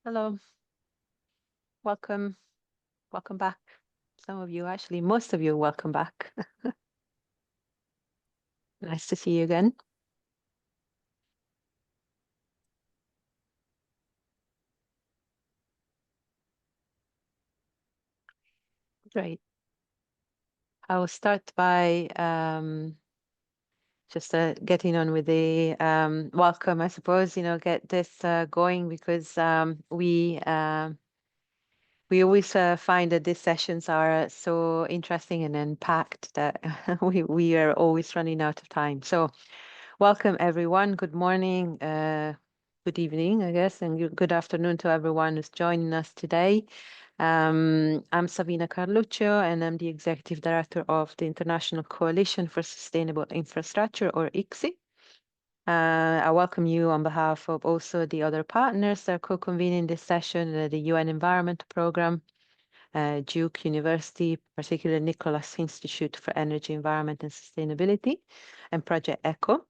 Hello, welcome, welcome back. Some of you, actually, most of you, welcome back. Nice to see you again. Great. I will start by just getting on with the welcome, I suppose, get this going because we always find that these sessions are so interesting and then packed that we are always running out of time. So welcome, everyone. Good morning, good evening, I guess, and good afternoon to everyone who's joining us today. I'm Sabina Carluccio, and I'm the Executive Director of the International Coalition for Sustainable Infrastructure, or ICSI. I welcome you on behalf of also the other partners that are co-convening this session, the UN Environment Programme, Duke University, particularly Nicholas Institute for Energy, Environment and Sustainability, and Project ECHO.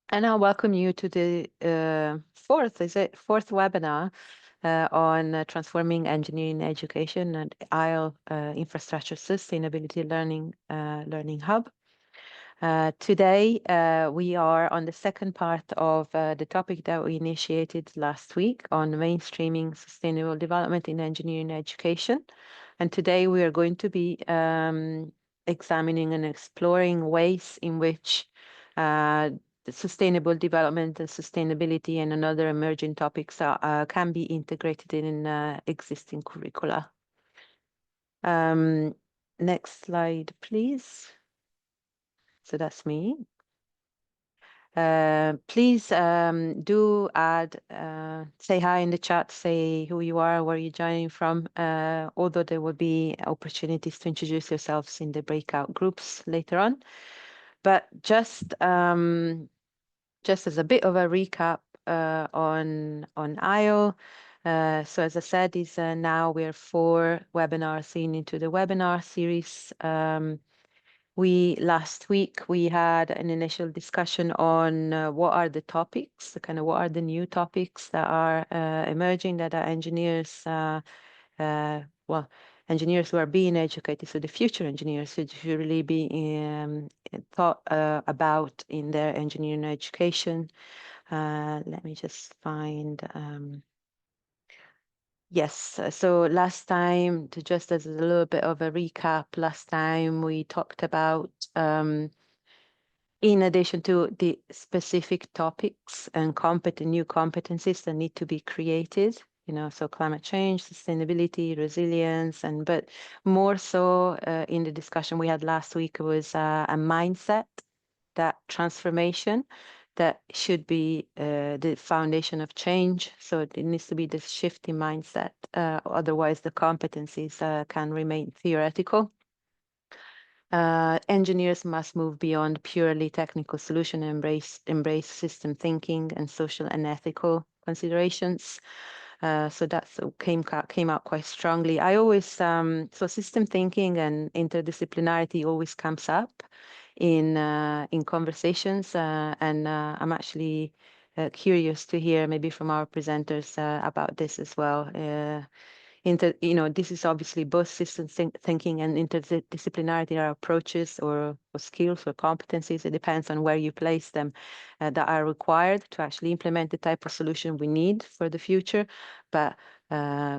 And I welcome you to the fourth webinar on transforming engineering education and IEL Infrastructure Sustainability Learning Hub. Today, we are on the second part of the topic that we initiated last week on mainstreaming sustainable development in engineering education. And today we are going to be examining and exploring ways in which sustainable development and sustainability and another emerging topics can be integrated in existing curricula. Next slide, please. So that's me. Please do add, say hi in the chat, say who you are, where you're joining from, although there will be opportunities to introduce yourselves in the breakout groups later on. But just as a bit of a recap on IO. So as I said, now we're 4 webinars into the webinar series. Last week we had an initial discussion on what are the topics, what are the new topics that are emerging that our engineers, engineers who are being educated, so the future engineers should really be thought about in their engineering education. Let me just find. Yes, so last time, just as a little bit of a recap, last time we talked about, in addition to the specific topics and new competencies that need to be created, so climate change, sustainability, resilience, but more so in the discussion we had last week was a mindset, that transformation that should be the foundation of change. So it needs to be this shift in mindset. Otherwise, the competencies can remain theoretical. Engineers must move beyond purely technical solution and embrace system thinking and social and ethical considerations. So that came out quite strongly. I always so system thinking and interdisciplinarity always comes up in conversations, and I'm actually curious to hear maybe from our presenters about this as well. This is obviously both system thinking and interdisciplinarity are approaches or skills or competencies. It depends on where you place them that are required to actually implement the type of solution we need for the future, but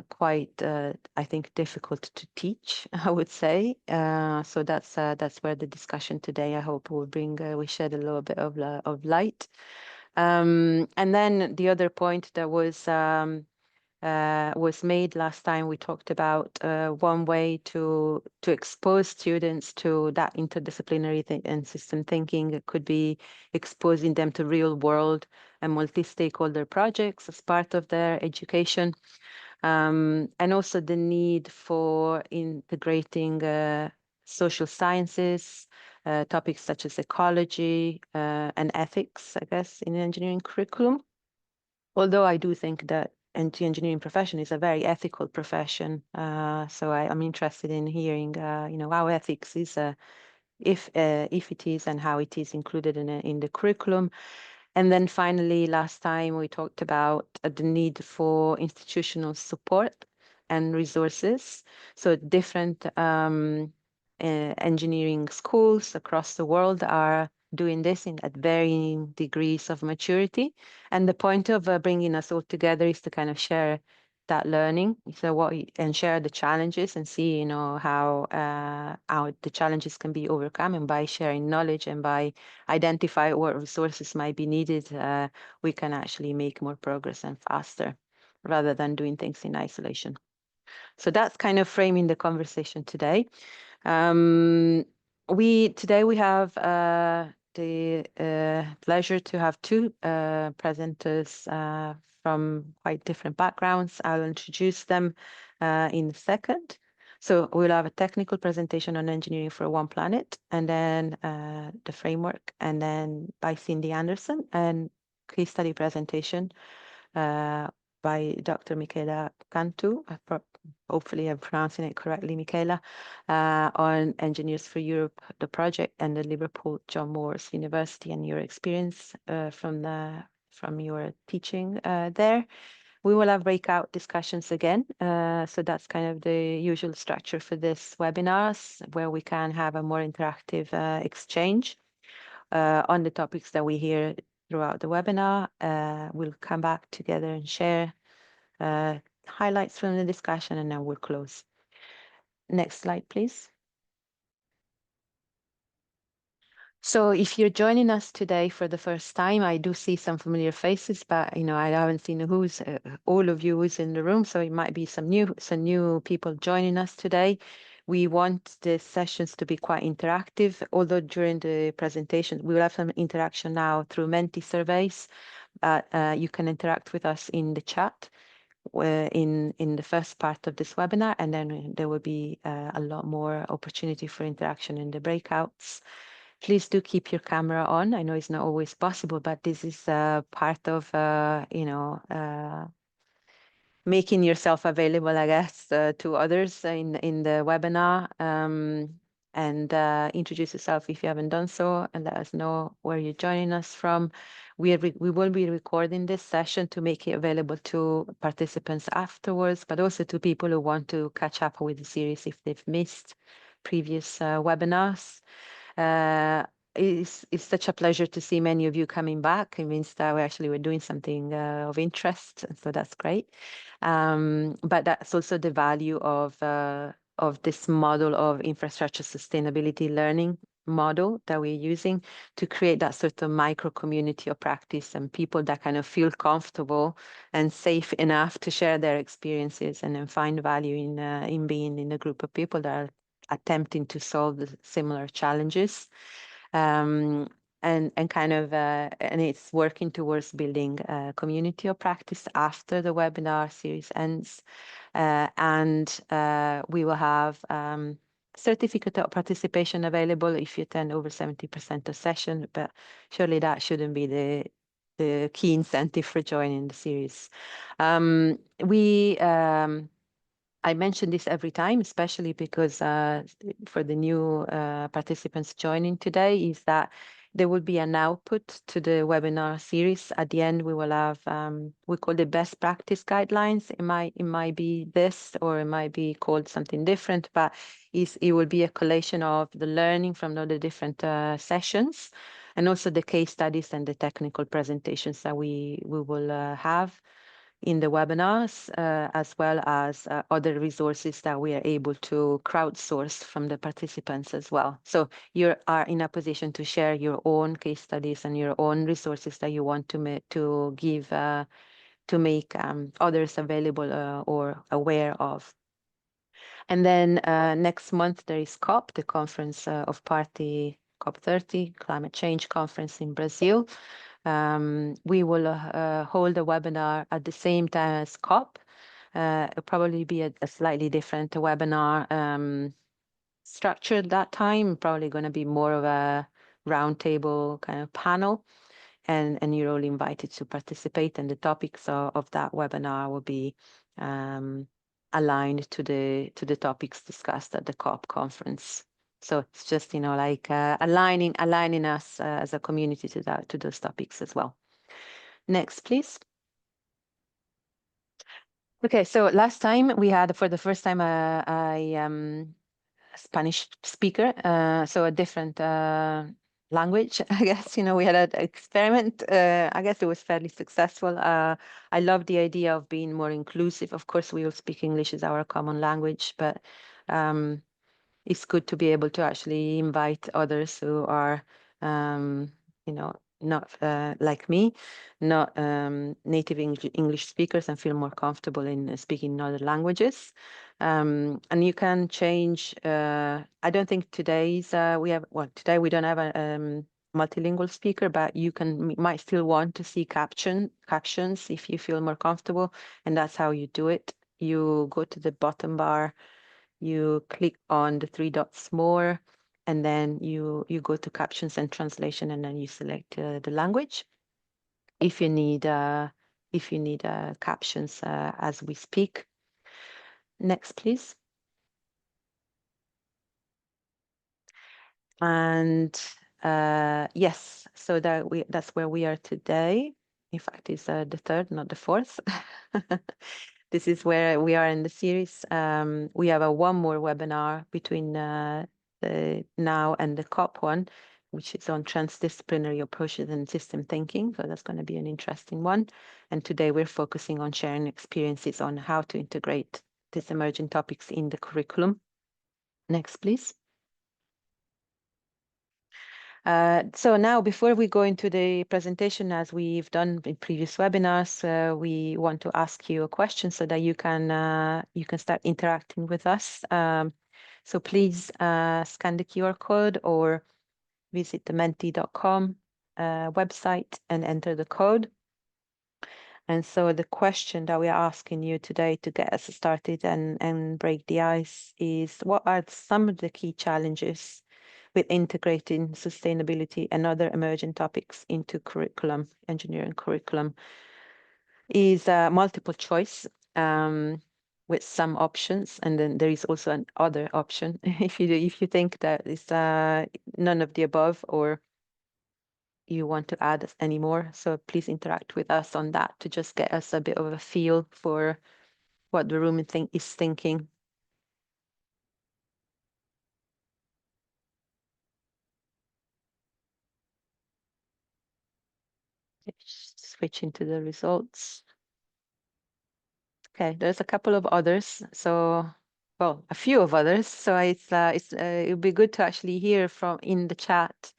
quite, I think, difficult to teach, I would say. So that's where the discussion today, I hope, will we shed a little bit of light. And then the other point that was made last time, we talked about one way to expose students to that interdisciplinary and system thinking. It could be exposing them to real world and multi-stakeholder projects as part of their education. And also the need for integrating social sciences, topics such as ecology and ethics, I guess, in engineering curriculum. Although I do think that the engineering profession is a very ethical profession, so I'm interested in hearing, how ethics is, if it is, and how it is included in the curriculum. And then finally, last time we talked about the need for institutional support and resources. So different engineering schools across the world are doing this at varying degrees of maturity. And the point of bringing us all together is to kind of share that learning, so and share the challenges and see, how the challenges can be overcome. And by sharing knowledge and by identify what resources might be needed, we can actually make more progress and faster rather than doing things in isolation. So that's kind of framing the conversation today. Today we have the pleasure to have two presenters from quite different backgrounds. I'll introduce them in a second. So we'll have a technical presentation on engineering for one planet, and then the framework, and then by Cindy Anderson, and case study presentation by Dr. Michaela Cantu. Hopefully I'm pronouncing it correctly, Michaela, on Engineers for Europe, the project, and the Liverpool John Moores University, and your experience from your teaching there. We will have breakout discussions again. So that's kind of the usual structure for this webinars, where we can have a more interactive exchange on the topics that we hear throughout the webinar. We'll come back together and share highlights from the discussion, and then we'll close. Next slide, please. So if you're joining us today for the first time, I do see some familiar faces, but I haven't seen who's all of you who's in the room. So it might be some new people joining us today. We want the sessions to be quite interactive, although during the presentation, we will have some interaction now through Menti surveys. You can interact with us in the chat in the first part of this webinar, and then there will be a lot more opportunity for interaction in the breakouts. Please do keep your camera on. I know it's not always possible, but this is part of, making yourself available, I guess, to others in the webinar. And introduce yourself if you haven't done so, and let us know where you're joining us from. We will be recording this session to make it available to participants afterwards, but also to people who want to catch up with the series if they've missed previous webinars. It's such a pleasure to see many of you coming back. It means that we're doing something of interest, so that's great. But that's also the value of this model of infrastructure sustainability learning model that we're using to create that sort of micro community of practice and people that kind of feel comfortable and safe enough to share their experiences and then find value in being in a group of people that are attempting to solve the similar challenges. And it's working towards building a community of practice after the webinar series ends. We will have certificate of participation available if you attend over 70% of session, but surely that shouldn't be the key incentive for joining the series. I mention this every time, especially because for the new participants joining today, is that there will be an output to the webinar series. At the end, we will have, we call it best practice guidelines. It might be this, or it might be called something different, but it will be a collation of the learning from all the different sessions, and also the case studies and the technical presentations that we will have in the webinars, as well as other resources that we are able to crowdsource from the participants as well. So you are in a position to share your own case studies and your own resources that you want to give to make others available or aware of. And then next month there is COP, the Conference of Party COP30, Climate Change Conference in Brazil. We will hold a webinar at the same time as COP. It'll probably be a slightly different webinar structure that time, probably going to be more of a roundtable kind of panel. And you're all invited to participate, and the topics of that webinar will be aligned to the topics discussed at the COP conference. So it's just aligning us as a community to those topics as well. Next, please. Okay, so last time we had, for the first time, a Spanish speaker, so a different language, I guess. We had an experiment. I guess it was fairly successful. I love the idea of being more inclusive. Of course, we all speak English as our common language, but um, it's good to be able to actually invite others who are, not like me, not native English speakers, and feel more comfortable in speaking in other languages. And you can change. I don't think today we don't have a multilingual speaker, but you might still want to see captions if you feel more comfortable, and that's how you do it. You go to the bottom bar, you click on the three dots more, and then you go to captions and translation, and then you select the language. If you need captions as we speak. Next, please. And yes, so that's where we are today. In fact, it's the third, not the fourth. This is where we are in the series. We have one more webinar between the now and the COP one, which is on transdisciplinary approaches and system thinking. So that's going to be an interesting one. And today we're focusing on sharing experiences on how to integrate these emerging topics in the curriculum. Next, please. So now, before we go into the presentation, as we've done in previous webinars, we want to ask you a question so that you can start interacting with us. So please scan the QR code or visit the menti.com website and enter the code. And so the question that we are asking you today to get us started and break the ice is, what are some of the key challenges with integrating sustainability and other emerging topics into curriculum, engineering curriculum? Is multiple choice with some options, and then there is also an other option if you think that is none of the above, or you want to add any more. So please interact with us on that to just get us a bit of a feel for what the room is thinking. Switch into the results. Okay, there's a couple of others. So, well, a few of others. So it would be good to actually hear from in the chat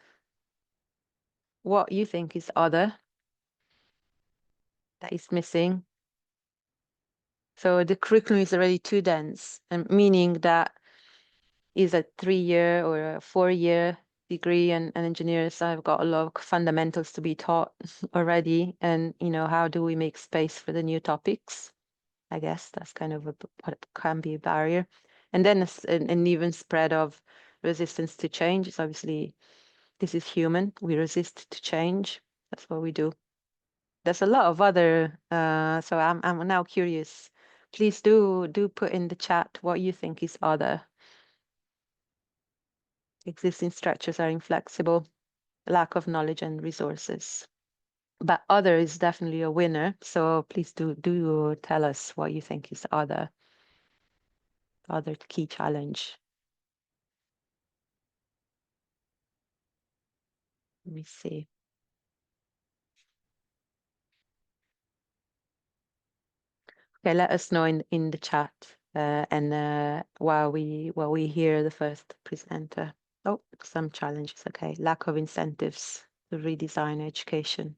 what you think is other that is missing. So the curriculum is already too dense, and meaning that is a 3-year or a 4-year degree, and engineers have got a lot of fundamentals to be taught already. And how do we make space for the new topics? I guess that's kind of what can be a barrier. And then an even spread of resistance to change. It's obviously, this is human. We resist to change. That's what we do. There's a lot of other, so I'm now curious. Please do put in the chat what you think is other. Existing structures are inflexible, lack of knowledge and resources. But other is definitely a winner. So please do tell us what you think is other key challenge. Let me see. Okay, let us know in the chat, and while we hear the first presenter. Oh, some challenges. Okay, lack of incentives to redesign education,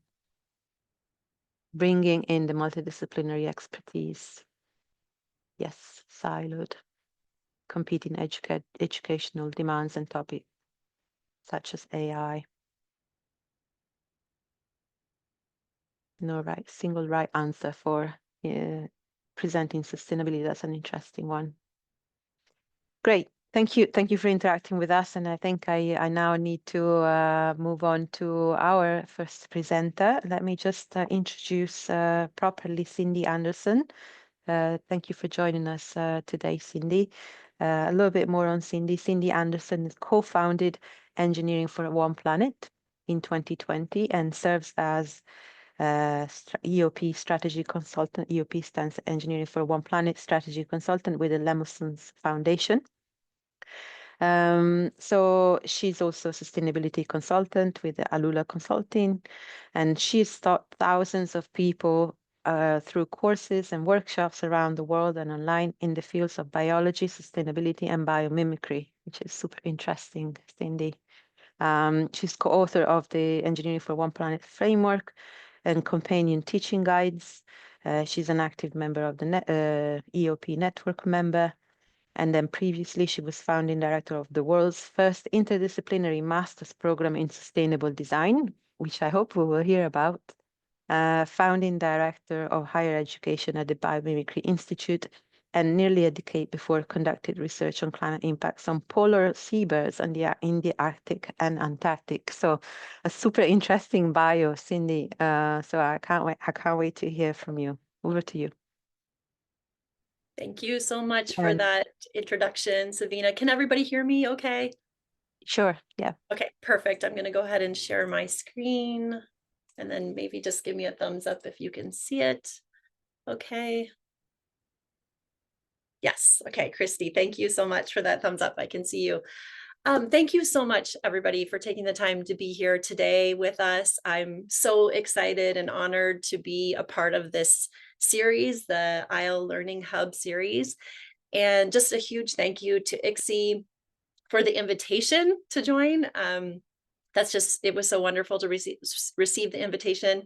bringing in the multidisciplinary expertise. Yes, siloed, competing educational demands and topics such as AI. No single right answer for presenting sustainability. That's an interesting one. Great. Thank you. Thank you for interacting with us. And I think I now need to move on to our first presenter. Let me just introduce properly Cindy Anderson. Thank you for joining us today, Cindy. A little bit more on Cindy. Cindy Anderson is co-founded Engineering for One Planet in 2020 and serves as EOP strategy consultant. EOP stands for Engineering for One Planet strategy consultant with the Lemelson's Foundation. So she's also a sustainability consultant with the Alula Consulting, and she's taught thousands of people through courses and workshops around the world and online in the fields of biology, sustainability, and biomimicry, which is super interesting, Cindy. She's co-author of the Engineering for One Planet framework and companion teaching guides. She's an active member of the EOP network member. And then previously, she was founding director of the world's first interdisciplinary master's program in sustainable design, which I hope we will hear about. Founding director of higher education at the Biomimicry Institute, and nearly a decade before conducted research on climate impacts on polar seabirds in the Arctic and Antarctic. So a super interesting bio, Cindy. So I can't wait to hear from you. Over to you. Thank you so much for that introduction, Savina. Can everybody hear me okay? Sure, yeah. Okay, perfect. I'm going to go ahead and share my screen, and then maybe just give me a thumbs up if you can see it. Okay. Yes. Okay, Christy, thank you so much for that thumbs up. I can see you. Thank you so much, everybody, for taking the time to be here today with us. I'm so excited and honored to be a part of this series, the IL Learning Hub series. And just a huge thank you to ICSE for the invitation to join. It was so wonderful to receive the invitation,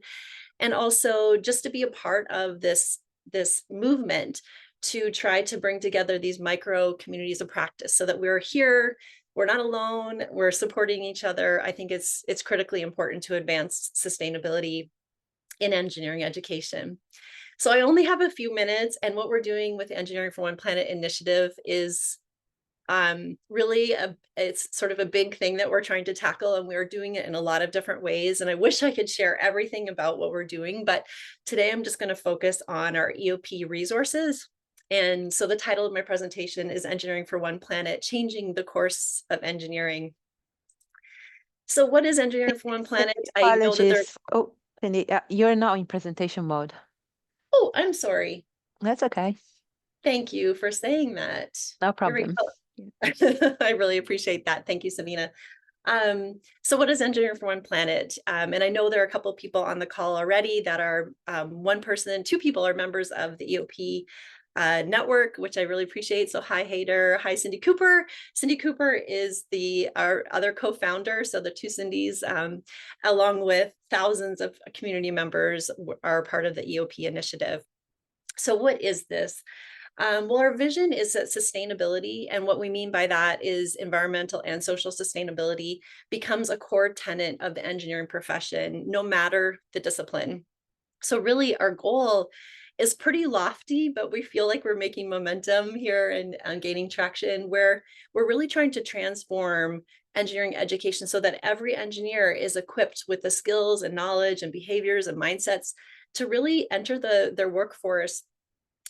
and also just to be a part of this movement to try to bring together these micro communities of practice so that we're here, we're not alone, we're supporting each other. I think it's critically important to advance sustainability in engineering education. So I only have a few minutes, and what we're doing with the Engineering for One Planet initiative is really it's sort of a big thing that we're trying to tackle, and we're doing it in a lot of different ways. And I wish I could share everything about what we're doing, but today I'm just going to focus on our EOP resources. And so the title of my presentation is Engineering for One Planet, Changing the Course of Engineering. So what is Engineering for One Planet? I know that there's... Oh, Cindy, you're not in presentation mode. Oh, I'm sorry. That's okay. Thank you for saying that. No problem. I really appreciate that. Thank you, Sabina. So what is Engineering for One Planet? And I know there are a couple of people on the call already that are one person, two people are members of the EOP network, which I really appreciate. So hi, Hayder. Hi, Cindy Cooper. Cindy Cooper is our other co-founder. So the two Cindys, along with thousands of community members, are part of the EOP initiative. So what is this? Well, our vision is that sustainability, and what we mean by that is environmental and social sustainability, becomes a core tenet of the engineering profession, no matter the discipline. So really our goal is pretty lofty, but we feel like we're making momentum here and gaining traction, where we're really trying to transform engineering education so that every engineer is equipped with the skills and knowledge and behaviors and mindsets to really enter their workforce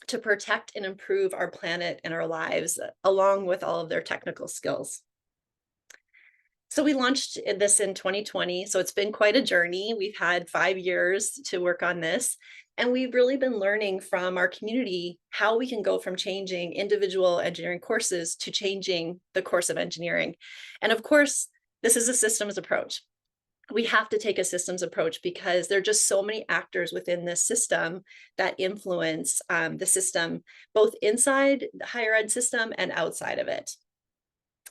to protect and improve our planet and our lives, along with all of their technical skills. So we launched this in 2020. So it's been quite a journey. We've had 5 years to work on this. And we've really been learning from our community how we can go from changing individual engineering courses to changing the course of engineering. And of course, this is a systems approach. We have to take a systems approach because there are just so many actors within this system that influence the system, both inside the higher ed system and outside of it.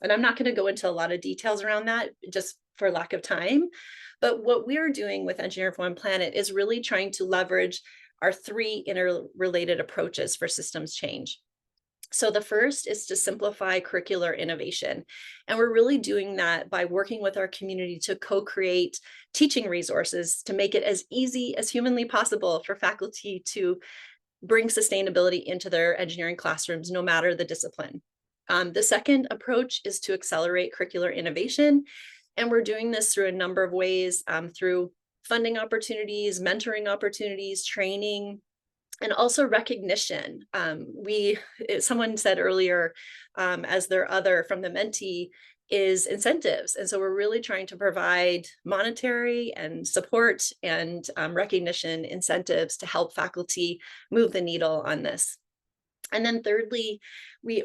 And I'm not going to go into a lot of details around that just for lack of time. But what we're doing with Engineering for One Planet is really trying to leverage our 3 interrelated approaches for systems change. So the first is to simplify curricular innovation. And we're really doing that by working with our community to co-create teaching resources to make it as easy as humanly possible for faculty to bring sustainability into their engineering classrooms, no matter the discipline. The second approach is to accelerate curricular innovation. And we're doing this through a number of ways, through funding opportunities, mentoring opportunities, training, and also recognition. Someone said earlier, as their other from the mentee, is incentives. And so we're really trying to provide monetary and support and recognition incentives to help faculty move the needle on this. And then thirdly,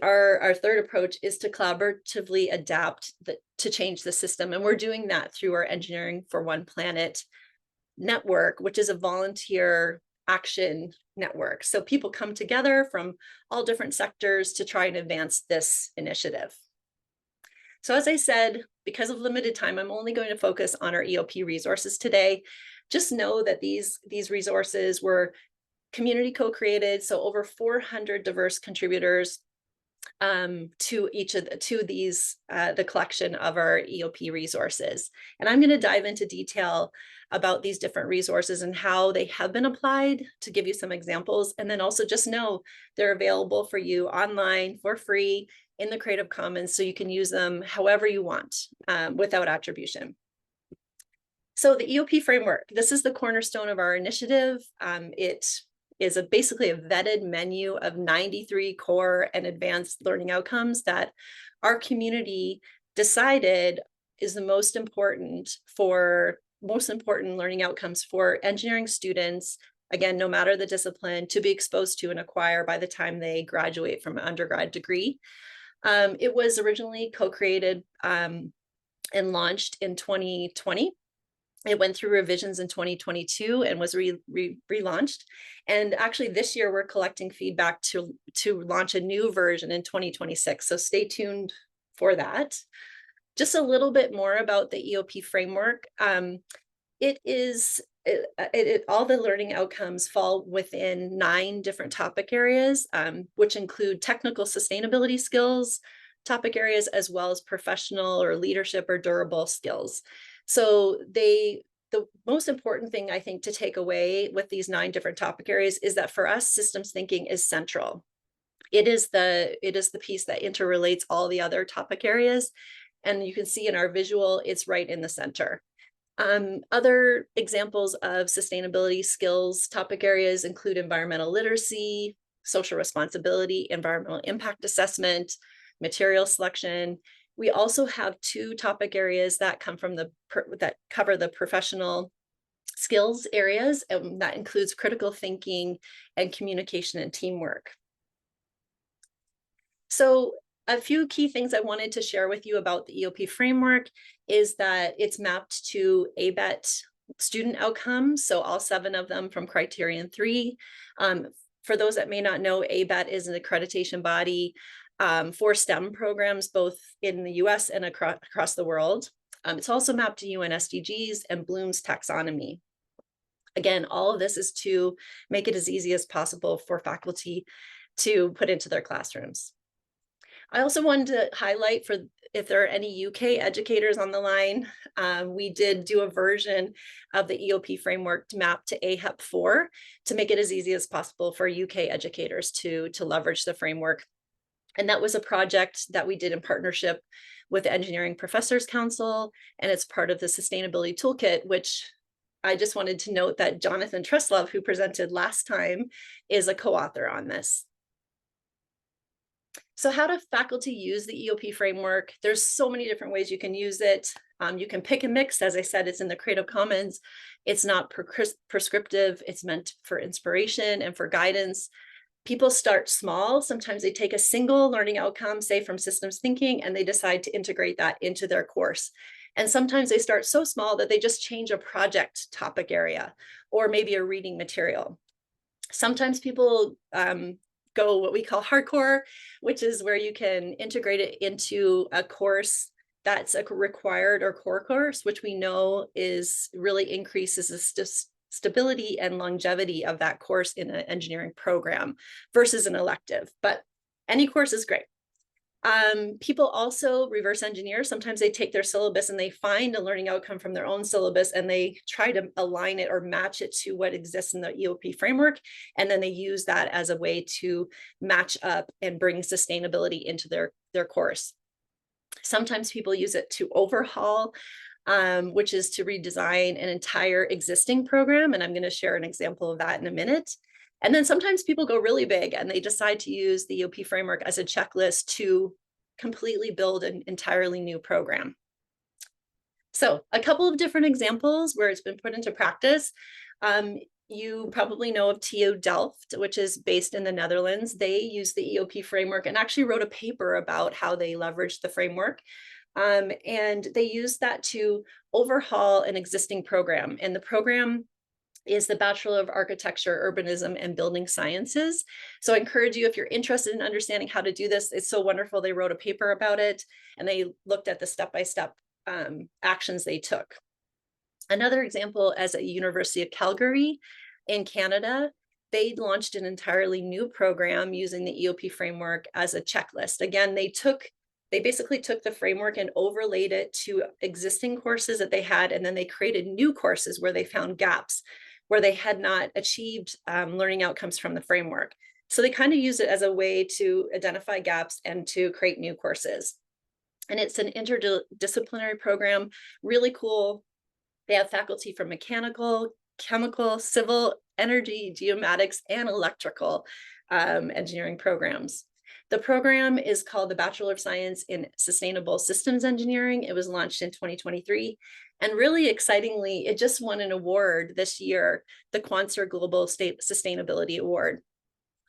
our third approach is to collaboratively adapt to change the system. And we're doing that through our Engineering for One Planet network, which is a volunteer action network. So people come together from all different sectors to try and advance this initiative. So as I said, because of limited time, I'm only going to focus on our EOP resources today. Just know that these resources were community co-created, so over 400 diverse contributors to each of the collection of our EOP resources. And I'm going to dive into detail about these different resources and how they have been applied to give you some examples. And then also just know they're available for you online for free in the Creative Commons, so you can use them however you want without attribution. So the EOP framework, this is the cornerstone of our initiative. It is basically a vetted menu of 93 core and advanced learning outcomes that our community decided is the most important learning outcomes for engineering students, again, no matter the discipline, to be exposed to and acquire by the time they graduate from an undergrad degree. It was originally co-created and launched in 2020. It went through revisions in 2022 and was relaunched. And actually this year we're collecting feedback to launch a new version in 2026. So stay tuned for that. Just a little bit more about the EOP framework. All the learning outcomes fall within 9 different topic areas, which include technical sustainability skills, topic areas, as well as professional or leadership or durable skills. So the most important thing I think to take away with these 9 different topic areas is that for us, systems thinking is central. It is the piece that interrelates all the other topic areas. And you can see in our visual, it's right in the center. Other examples of sustainability skills topic areas include environmental literacy, social responsibility, environmental impact assessment, material selection. We also have 2 topic areas that that cover the professional skills areas, and that includes critical thinking and communication and teamwork. So a few key things I wanted to share with you about the EOP framework is that it's mapped to ABET student outcomes, so all 7 of them from criterion 3. For those that may not know, ABET is an accreditation body for STEM programs, both in the US and across the world. It's also mapped to UN SDGs and Bloom's taxonomy. Again, all of this is to make it as easy as possible for faculty to put into their classrooms. I also wanted to highlight, for if there are any UK educators on the line, we did do a version of the EOP framework mapped to AHEP 4 to make it as easy as possible for UK educators to leverage the framework. And that was a project that we did in partnership with the Engineering Professors Council, and it's part of the Sustainability Toolkit, which I just wanted to note that Jonathan Treslove, who presented last time, is a co-author on this. So how do faculty use the EOP framework? There's so many different ways you can use it. You can pick and mix. As I said, it's in the Creative Commons. It's not prescriptive. It's meant for inspiration and for guidance. People start small. Sometimes they take a single learning outcome, say from systems thinking, and they decide to integrate that into their course. And sometimes they start so small that they just change a project topic area or maybe a reading material. Sometimes people go what we call hardcore, which is where you can integrate it into a course that's a required or core course, which we know really increases the stability and longevity of that course in an engineering program versus an elective. But any course is great. People also reverse engineer. Sometimes they take their syllabus and they find a learning outcome from their own syllabus and they try to align it or match it to what exists in the EOP framework. And then they use that as a way to match up and bring sustainability into their course. Sometimes people use it to overhaul, which is to redesign an entire existing program. And I'm going to share an example of that in a minute. And then sometimes people go really big and they decide to use the EOP framework as a checklist to completely build an entirely new program. So a couple of different examples where it's been put into practice. You probably know of TU Delft, which is based in the Netherlands. They use the EOP framework and actually wrote a paper about how they leveraged the framework. And they used that to overhaul an existing program. And the program is the Bachelor of Architecture, Urbanism, and Building Sciences. So I encourage you, if you're interested in understanding how to do this, it's so wonderful. They wrote a paper about it, and they looked at the step-by-step actions they took. Another example, as at University of Calgary in Canada, they launched an entirely new program using the EOP framework as a checklist. Again, they basically took the framework and overlaid it to existing courses that they had, and then they created new courses where they found gaps where they had not achieved learning outcomes from the framework. So they kind of use it as a way to identify gaps and to create new courses. And it's an interdisciplinary program, really cool. They have faculty from mechanical, chemical, civil, energy, geomatics, and electrical engineering programs. The program is called the Bachelor of Science in Sustainable Systems Engineering. It was launched in 2023. And really excitingly, it just won an award this year, the Quanser Global State Sustainability Award.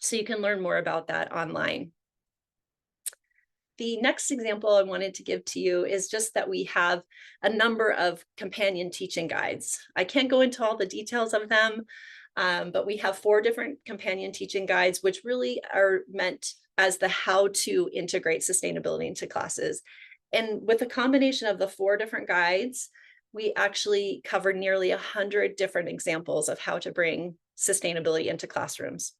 So you can learn more about that online. The next example I wanted to give to you is just that we have a number of companion teaching guides. I can't go into all the details of them, but we have 4 different companion teaching guides, which really are meant as the how to integrate sustainability into classes. And with a combination of the 4 different guides, we actually cover nearly 100 different examples of how to bring sustainability into classrooms.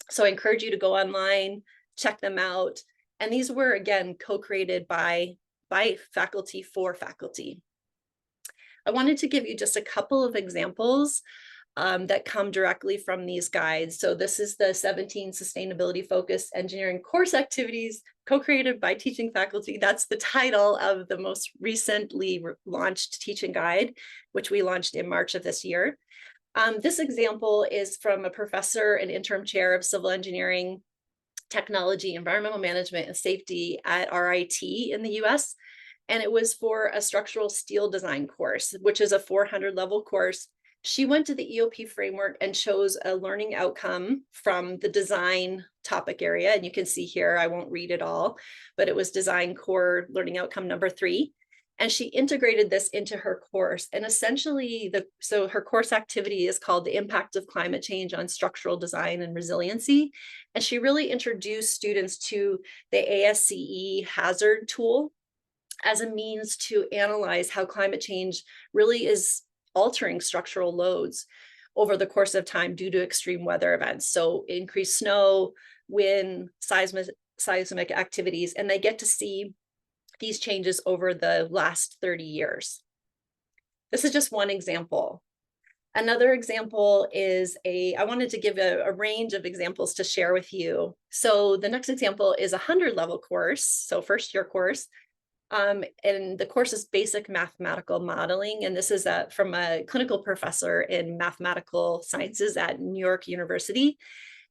So I encourage you to go online, check them out. And these were, again, co-created by faculty for faculty. I wanted to give you just a couple of examples that come directly from these guides. So this is the 17 sustainability-focused engineering course activities co-created by teaching faculty. That's the title of the most recently launched teaching guide, which we launched in March of this year. This example is from a professor and interim chair of civil engineering, technology, environmental management, and safety at RIT in the US. And it was for a structural steel design course, which is a 400 level course. She went to the EOP framework and chose a learning outcome from the design topic area. And you can see here, I won't read it all, but it was design core learning outcome number 3. And she integrated this into her course. And essentially, so her course activity is called The Impact of Climate Change on Structural Design and Resiliency. And she really introduced students to the ASCE hazard tool as a means to analyze how climate change really is altering structural loads over the course of time due to extreme weather events. So increased snow, wind, seismic activities, and they get to see these changes over the last 30 years. This is just one example. Another example is I wanted to give a range of examples to share with you. So the next example is a 100 level course, so first year course. And the course is basic mathematical modeling. And this is from a clinical professor in mathematical sciences at New York University.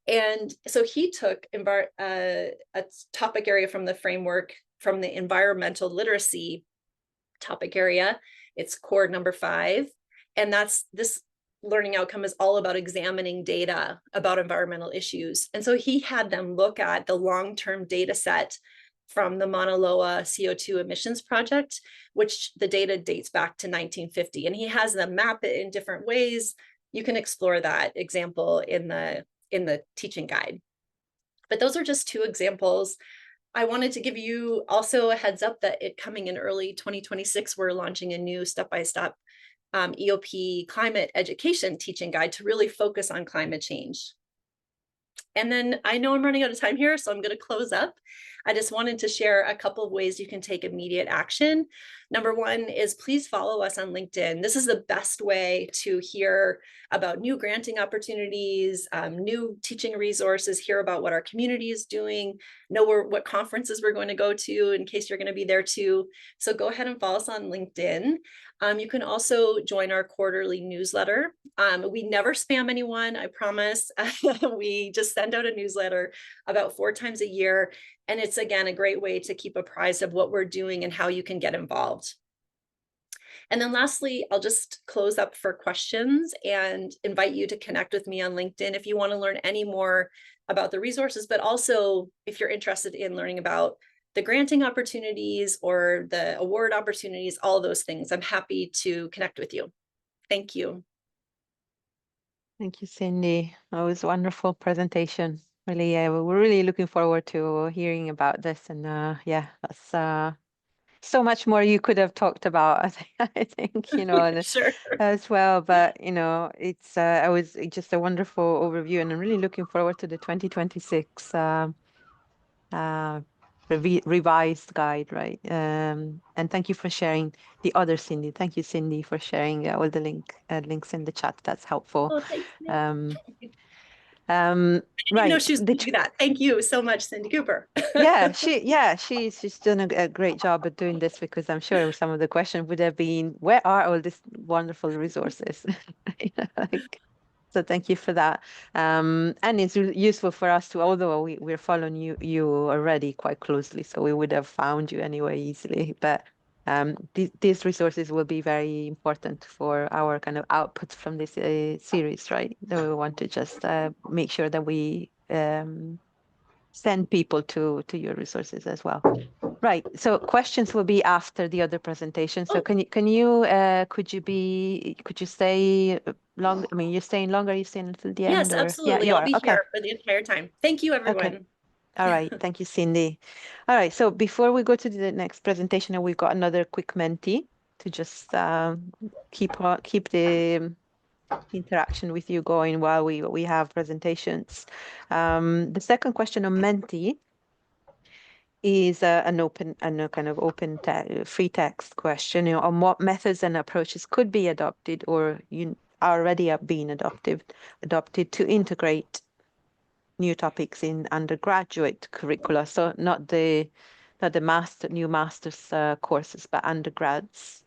And so he took a topic area from the framework from the environmental literacy topic area. It's core number 5. And this learning outcome is all about examining data about environmental issues. And so he had them look at the long-term data set from the Mauna Loa CO2 emissions project, which the data dates back to 1950. And he has them map it in different ways. You can explore that example in the teaching guide. But those are just 2 examples. I wanted to give you also a heads up that coming in early 2026, we're launching a new step-by-step EOP climate education teaching guide to really focus on climate change. And then I know I'm running out of time here, so I'm going to close up. I just wanted to share a couple of ways you can take immediate action. Number 1 is please follow us on LinkedIn. This is the best way to hear about new granting opportunities, new teaching resources, hear about what our community is doing, know what conferences we're going to go to in case you're going to be there too. So go ahead and follow us on LinkedIn. You can also join our quarterly newsletter. We never spam anyone, I promise. We just send out a newsletter about 4 times a year. And it's it's, again, a great way to keep apprised of what we're doing and how you can get involved. And then lastly, I'll just close up for questions and invite you to connect with me on LinkedIn if you want to learn any more about the resources, but also if you're interested in learning about the granting opportunities or the award opportunities, all those things. I'm happy to connect with you. Thank you. Thank you, Cindy. That was a wonderful presentation. Really, we're really looking forward to hearing about this. And yeah, that's so much more you could have talked about, I think, Sure. as well. But, it's I was just a wonderful overview, and I'm really looking forward to the 2026 uh, revised guide, right? And thank you for sharing the other Cindy. Thank you, Cindy, for sharing all the links in the chat. That's helpful. Well, thanks. Um, I didn't know right. she was going to do that. Thank you so much, Cindy Cooper. She's done a great job at doing this, because I'm sure some of the questions would have been, where are all these wonderful resources? Like, so thank you for that. And it's useful for us to, although we're following you already quite closely, so we would have found you anyway easily. But these resources will be very important for our kind of output from this series, right? So we want to just make sure that we send people to your resources as well. Right. So questions will be after the other presentation. So Oh, could you stay long? I mean, you're staying longer, you staying until the yes, end, or yeah, absolutely. you I'll are. be Okay. here for the entire time. Thank you, Okay. everyone. All right. Thank you, Cindy. All right. So before we go to the next presentation, we've got another quick Menti to just keep the interaction with you going while we have presentations. The second question on Menti is an open and a kind of open free text question, on what methods and approaches could be adopted or already are being adopted to integrate new topics in undergraduate curricula. So not the new master's courses, but undergrads.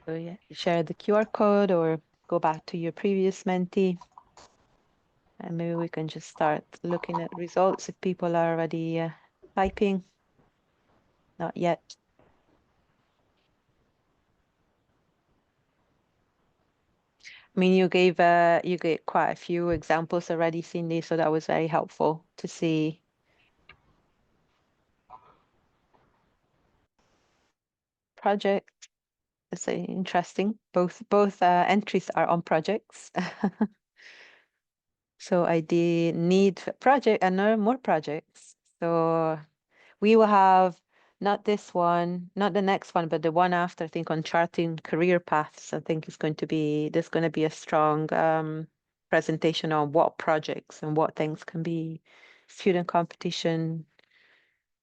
So yeah, share the QR code or go back to your previous Menti. And maybe we can just start looking at results if people are already typing. Not yet. I mean, you gave quite a few examples already, Cindy, so that was very helpful to see. Project. It's interesting. Both entries are on projects. So I did need project and more projects. So we will have not this one, not the next one, but the one after, I think, on charting career paths. I think there's going to be a strong presentation on what projects and what things can be student competition.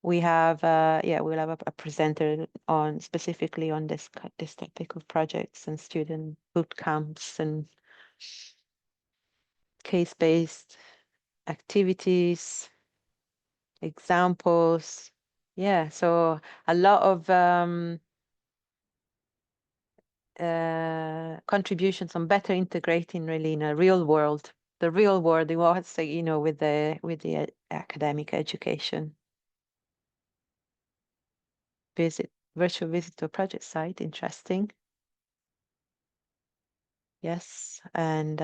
We have, we'll have a presenter on specifically on this topic of projects and student boot camps and case-based activities, examples. Yeah, so a lot of contributions on better integrating really in a real world, the real world, what's with the academic education. Virtual visit to a project site, interesting. Yes, and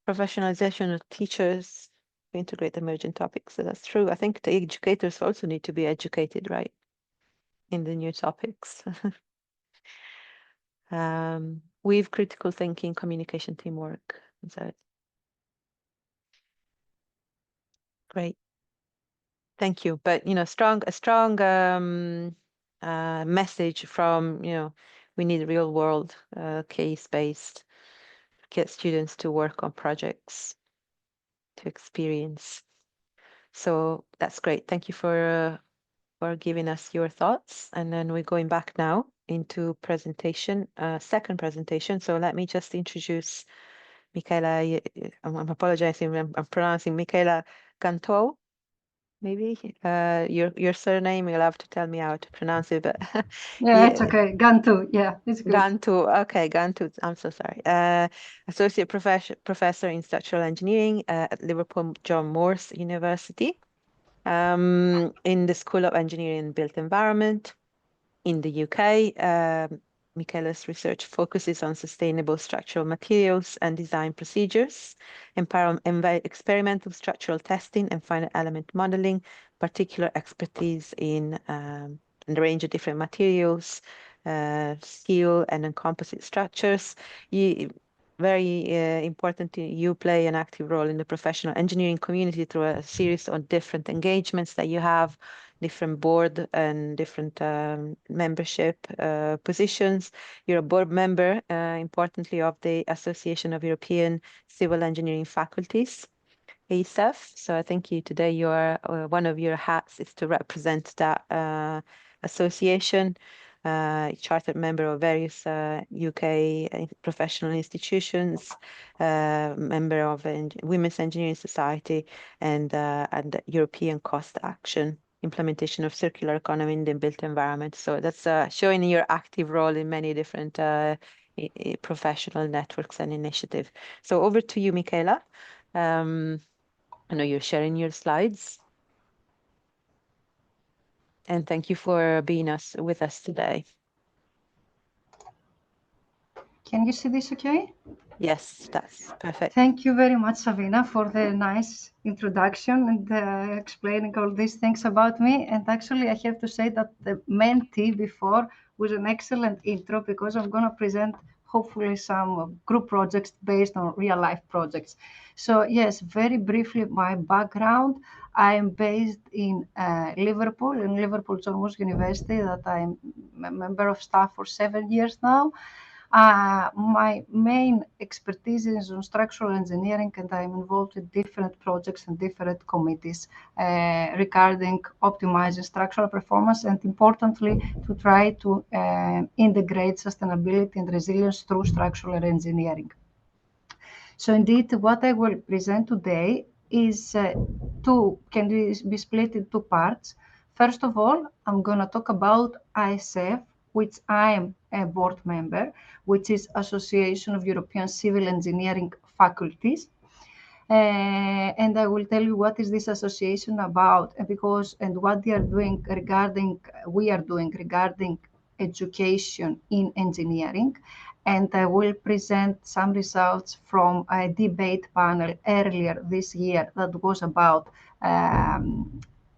professionalization of teachers to integrate emerging topics. So that's true. I think the educators also need to be educated, right, in the new topics. Weave critical thinking, communication, teamwork. So great. Thank you. But a strong message from, we need real world case-based, get students to work on projects to experience. So that's great. Thank you for giving us your thoughts. And then we're going back now into presentation, second presentation. So let me just introduce Michaela. I'm apologizing. I'm pronouncing Michaela Canto. maybe. Your surname, you'll have to tell me how to pronounce it, but Yeah, it's okay. Gantu. Yeah, it's good. Gantu. Okay, Gantu. I'm so sorry. Associate Professor in Structural Engineering at Liverpool John Moores University, in the School of Engineering and Built Environment. In the UK, Michaela's research focuses on sustainable structural materials and design procedures, experimental structural testing and finite element modeling, particular expertise in a range of different materials, steel and composite structures. Very important, you play an active role in the professional engineering community through a series of different engagements that you have, different board and different membership positions. You're a board member, importantly, of the Association of European Civil Engineering Faculties, ASEF. So I think today one of your hats is to represent that association. Chartered member of various UK professional institutions, member of Women's Engineering Society, and the European Cost Action implementation of circular economy in the built environment. So that's showing your active role in many different professional networks and initiatives. So over to you, Michaela. I know you're sharing your slides. And thank you for being with us today. Can you see this okay? Yes, that's perfect. Thank you very much, Savina, for the nice introduction and explaining all these things about me. And actually, I have to say that the mentee before was an excellent intro, because I'm going to present hopefully some group projects based on real life projects. So yes, very briefly, my background. I am based in Liverpool, in Liverpool John Moores University, that I'm a member of staff for 7 years now. My main expertise is on structural engineering, and I'm involved in different projects and different committees regarding optimizing structural performance, and importantly, to try to integrate sustainability and resilience through structural engineering. So indeed, what I will present today is can be split in two parts. First of all, I'm going to talk about ISF, which I am a board member, which is Association of European Civil Engineering Faculties. And I will tell you what is this association about, and what we are doing regarding education in engineering. And I will present some results from a debate panel earlier this year that was about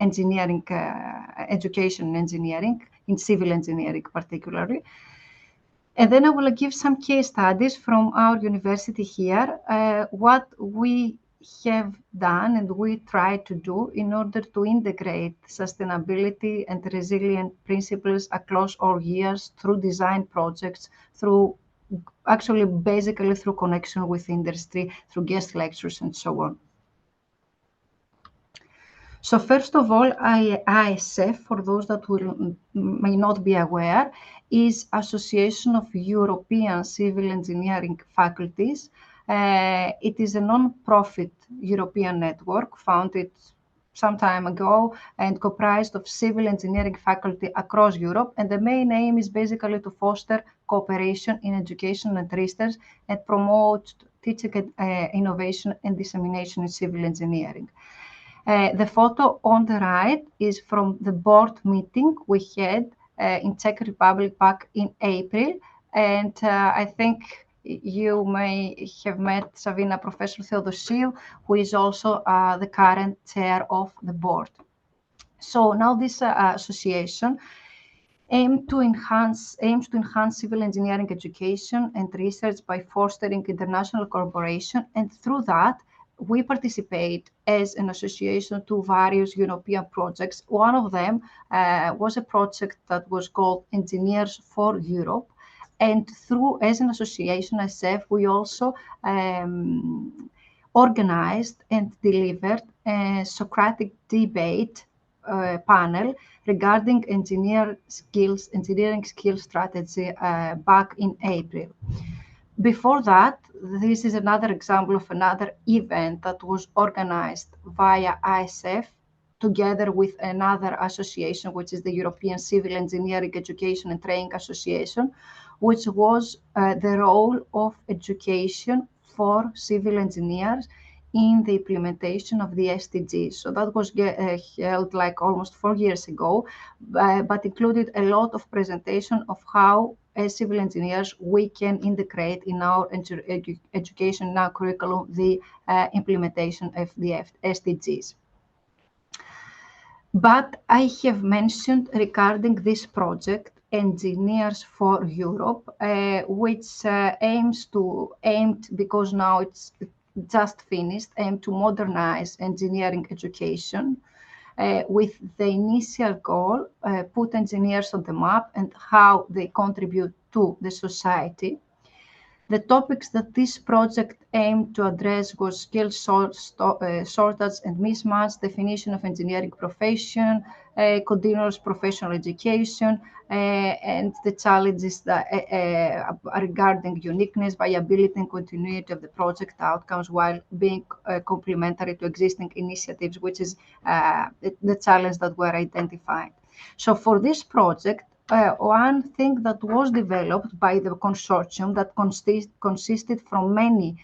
engineering, education in engineering, in civil engineering particularly. And then I will give some case studies from our university here, what we have done and we try to do in order to integrate sustainability and resilient principles across all years through design projects, basically through connection with industry, through guest lectures and so on. So first of all, ISF, for those that may not be aware, is Association of European Civil Engineering Faculties. It is a non-profit European network founded some time ago and comprised of civil engineering faculty across Europe. And the main aim is basically to foster cooperation in education and research and promote teaching innovation and dissemination in civil engineering. The photo on the right is from the board meeting we had in Czech Republic back in April. And I think you may have met Savina, Professor Theodosil, who is also the current chair of the board. So now this association aims to enhance civil engineering education and research by fostering international cooperation, and through that, we participate as an association to various European projects. One of them was a project that was called Engineers for Europe. And as an association, ISF, we also organized and delivered a Socratic debate panel regarding engineering skills strategy back in April. Before that, this is another example of another event that was organized via ISF together with another association, which is the European Civil Engineering Education and Training Association, which was the role of education for civil engineers in the implementation of the SDGs. So that was held like almost 4 years ago, but included a lot of presentation of how, as civil engineers, we can integrate in our education, in our curriculum, the implementation of the SDGs. But I have mentioned regarding this project, Engineers for Europe, which aimed, because now it's just finished, aimed to modernize engineering education with the initial goal, put engineers on the map and how they contribute to the society. The topics that this project aimed to address was skill shortage and mismatch, definition of engineering profession, continuous professional education, and the challenges that, regarding uniqueness, viability, and continuity of the project outcomes while being complementary to existing initiatives, which is the challenge that were identified. So for this project, one thing that was developed by the consortium that consisted from many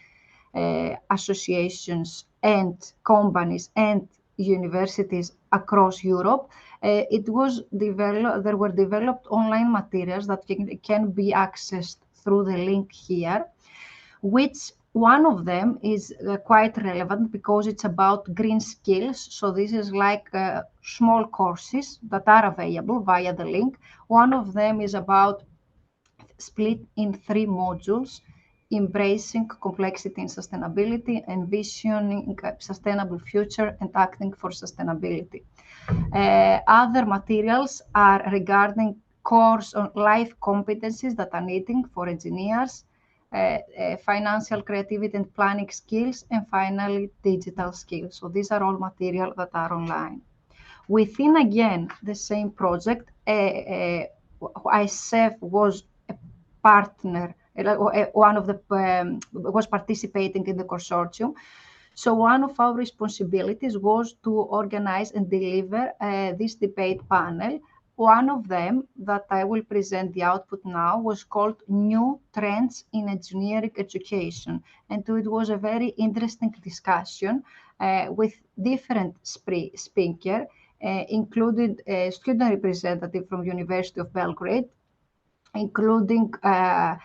associations and companies and universities across Europe, there were developed online materials that can be accessed through the link here, which one of them is quite relevant because it's about green skills. So this is like small courses that are available via the link. One of them is about split in 3 modules: embracing complexity and sustainability, envisioning a sustainable future, and acting for sustainability. Other materials are regarding course on life competencies that are needed for engineers, financial creativity and planning skills, and finally digital skills. So these are all material that are online. Within again the same project, ISEF was a partner, one of the was participating in the consortium. So one of our responsibilities was to organize and deliver this debate panel. One of them that I will present the output now was called New Trends in Engineering Education. And it was a very interesting discussion with different speakers, included a student representative from University of Belgrade, including a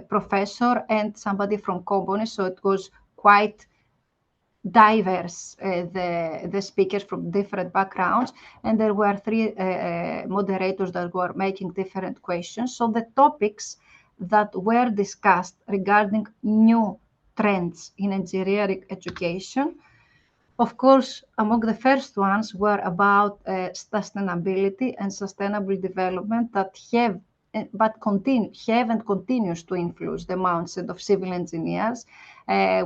professor and somebody from companies. So it was quite diverse, the speakers from different backgrounds, and there were 3 moderators that were making different questions. So the topics that were discussed regarding new trends in engineering education, of course, among the first ones were about sustainability and sustainable development that have and continues to influence the mindset of civil engineers.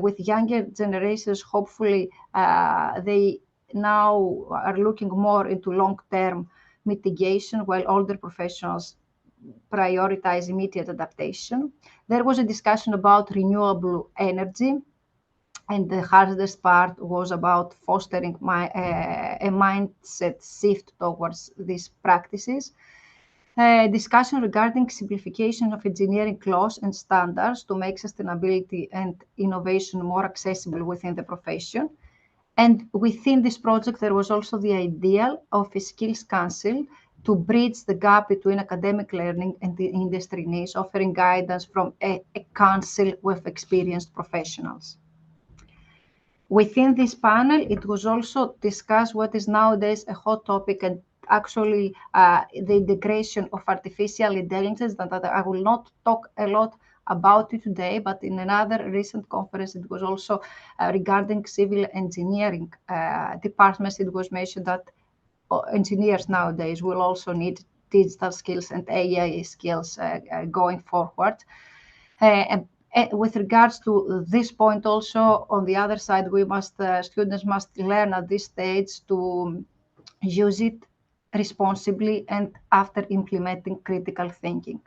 With younger generations, hopefully, they now are looking more into long-term mitigation, while older professionals prioritize immediate adaptation. There was a discussion about renewable energy, and the hardest part was about fostering a mindset shift towards these practices. Discussion regarding simplification of engineering laws and standards to make sustainability and innovation more accessible within the profession. And within this project, there was also the idea of a skills council to bridge the gap between academic learning and the industry needs, offering guidance from a council with experienced professionals. Within this panel, it was also discussed what is nowadays a hot topic, and actually the integration of artificial intelligence, that I will not talk a lot about it today, but in another recent conference, it was also regarding civil engineering departments. It was mentioned that engineers nowadays will also need digital skills and AI skills going forward. And with regards to this point also, on the other side, students must learn at this stage to use it responsibly and after implementing critical thinking.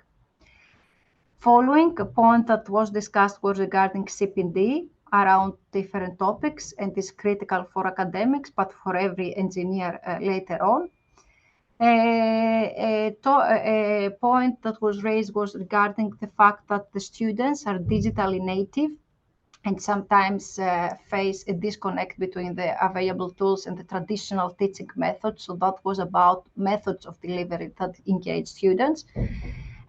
Following a point that was discussed was regarding CPD. around different topics and is critical for academics, but for every engineer later on. A point that was raised was regarding the fact that the students are digitally native and sometimes face a disconnect between the available tools and the traditional teaching methods. So that was about methods of delivery that engage students.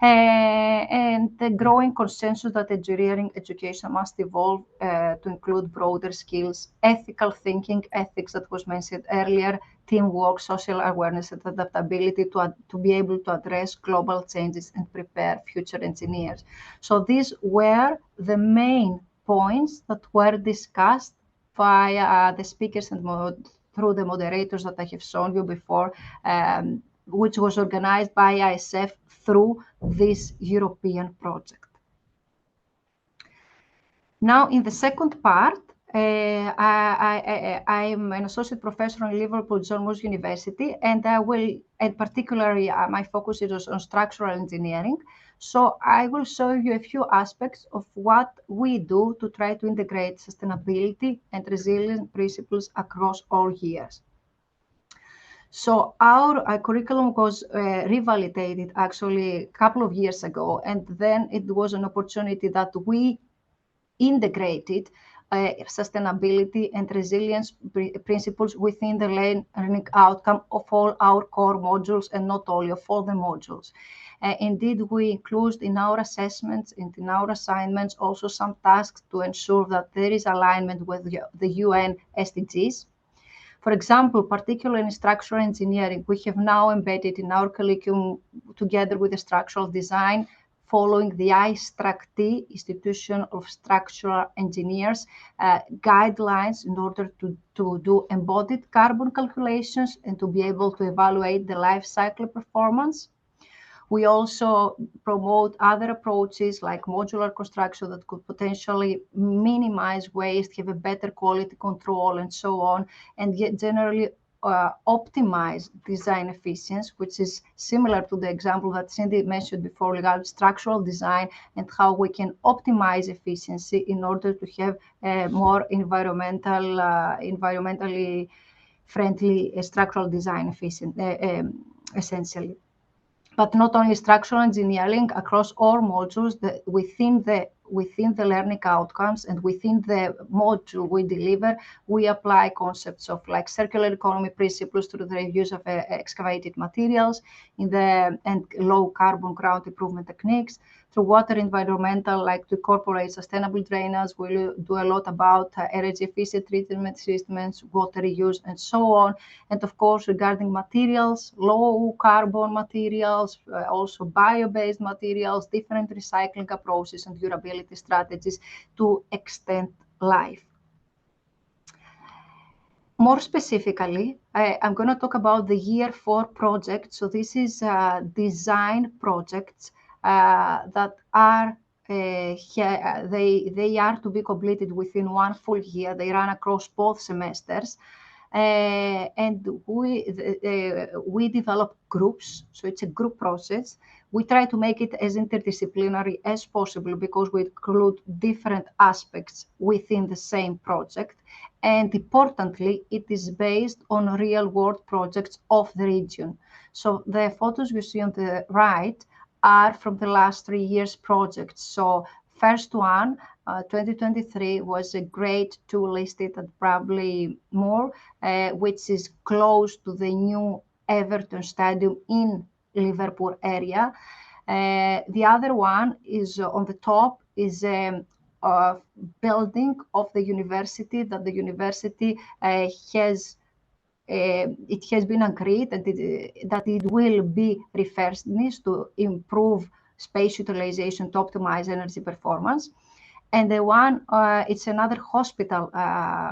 And the growing consensus that engineering education must evolve to include broader skills, ethical thinking, ethics that was mentioned earlier, teamwork, social awareness, and adaptability to be able to address global changes and prepare future engineers. So these were the main points that were discussed by the speakers and through the moderators that I have shown you before, which was organized by ISF through this European project. Now, in the second part, I'm an associate professor in Liverpool John Moores University, and particularly my focus is on structural engineering. So I will show you a few aspects of what we do to try to integrate sustainability and resilience principles across all years. So our curriculum was revalidated actually a couple of years ago, and then it was an opportunity that we integrated sustainability and resilience principles within the learning outcome of all our core modules, and not only of all the modules. Indeed, we include in our assessments and in our assignments also some tasks to ensure that there is alignment with the UN SDGs. For example, particularly in structural engineering, we have now embedded in our curriculum, together with the structural design, following the ISTRAC-T, Institution of Structural Engineers, guidelines in order to do embodied carbon calculations and to be able to evaluate the life cycle performance. We also promote other approaches like modular construction that could potentially minimize waste, have a better quality control, and so on, and yet generally optimize design efficiency, which is similar to the example that Cindy mentioned before regarding structural design and how we can optimize efficiency in order to have a more environmentally friendly structural design essentially. But not only structural engineering, across all modules, within the learning outcomes and within the module we deliver, we apply concepts of like circular economy principles through the use of excavated materials and low carbon ground improvement techniques. Through water environmental, like to incorporate sustainable drainage, we do a lot about energy efficient treatment systems, water reuse, and so on. And of course, regarding materials, low carbon materials, also bio-based materials, different recycling approaches and durability strategies to extend life. More specifically, I'm going to talk about the Year 4 project. So this is design projects that are they are to be completed within one full year. They run across both semesters. And we develop groups, so it's a group process. We try to make it as interdisciplinary as possible because we include different aspects within the same project. And importantly, it is based on real-world projects of the region. So the photos you see on the right are from the last 3 years projects. So first one, 2023 was a grade 2 listed and probably more, which is close to the new Everton Stadium in Liverpool area. The other one is on the top is a building of the university that the university has. It has been agreed that it will be refurbished to improve space utilization to optimize energy performance. And the one, it's another hospital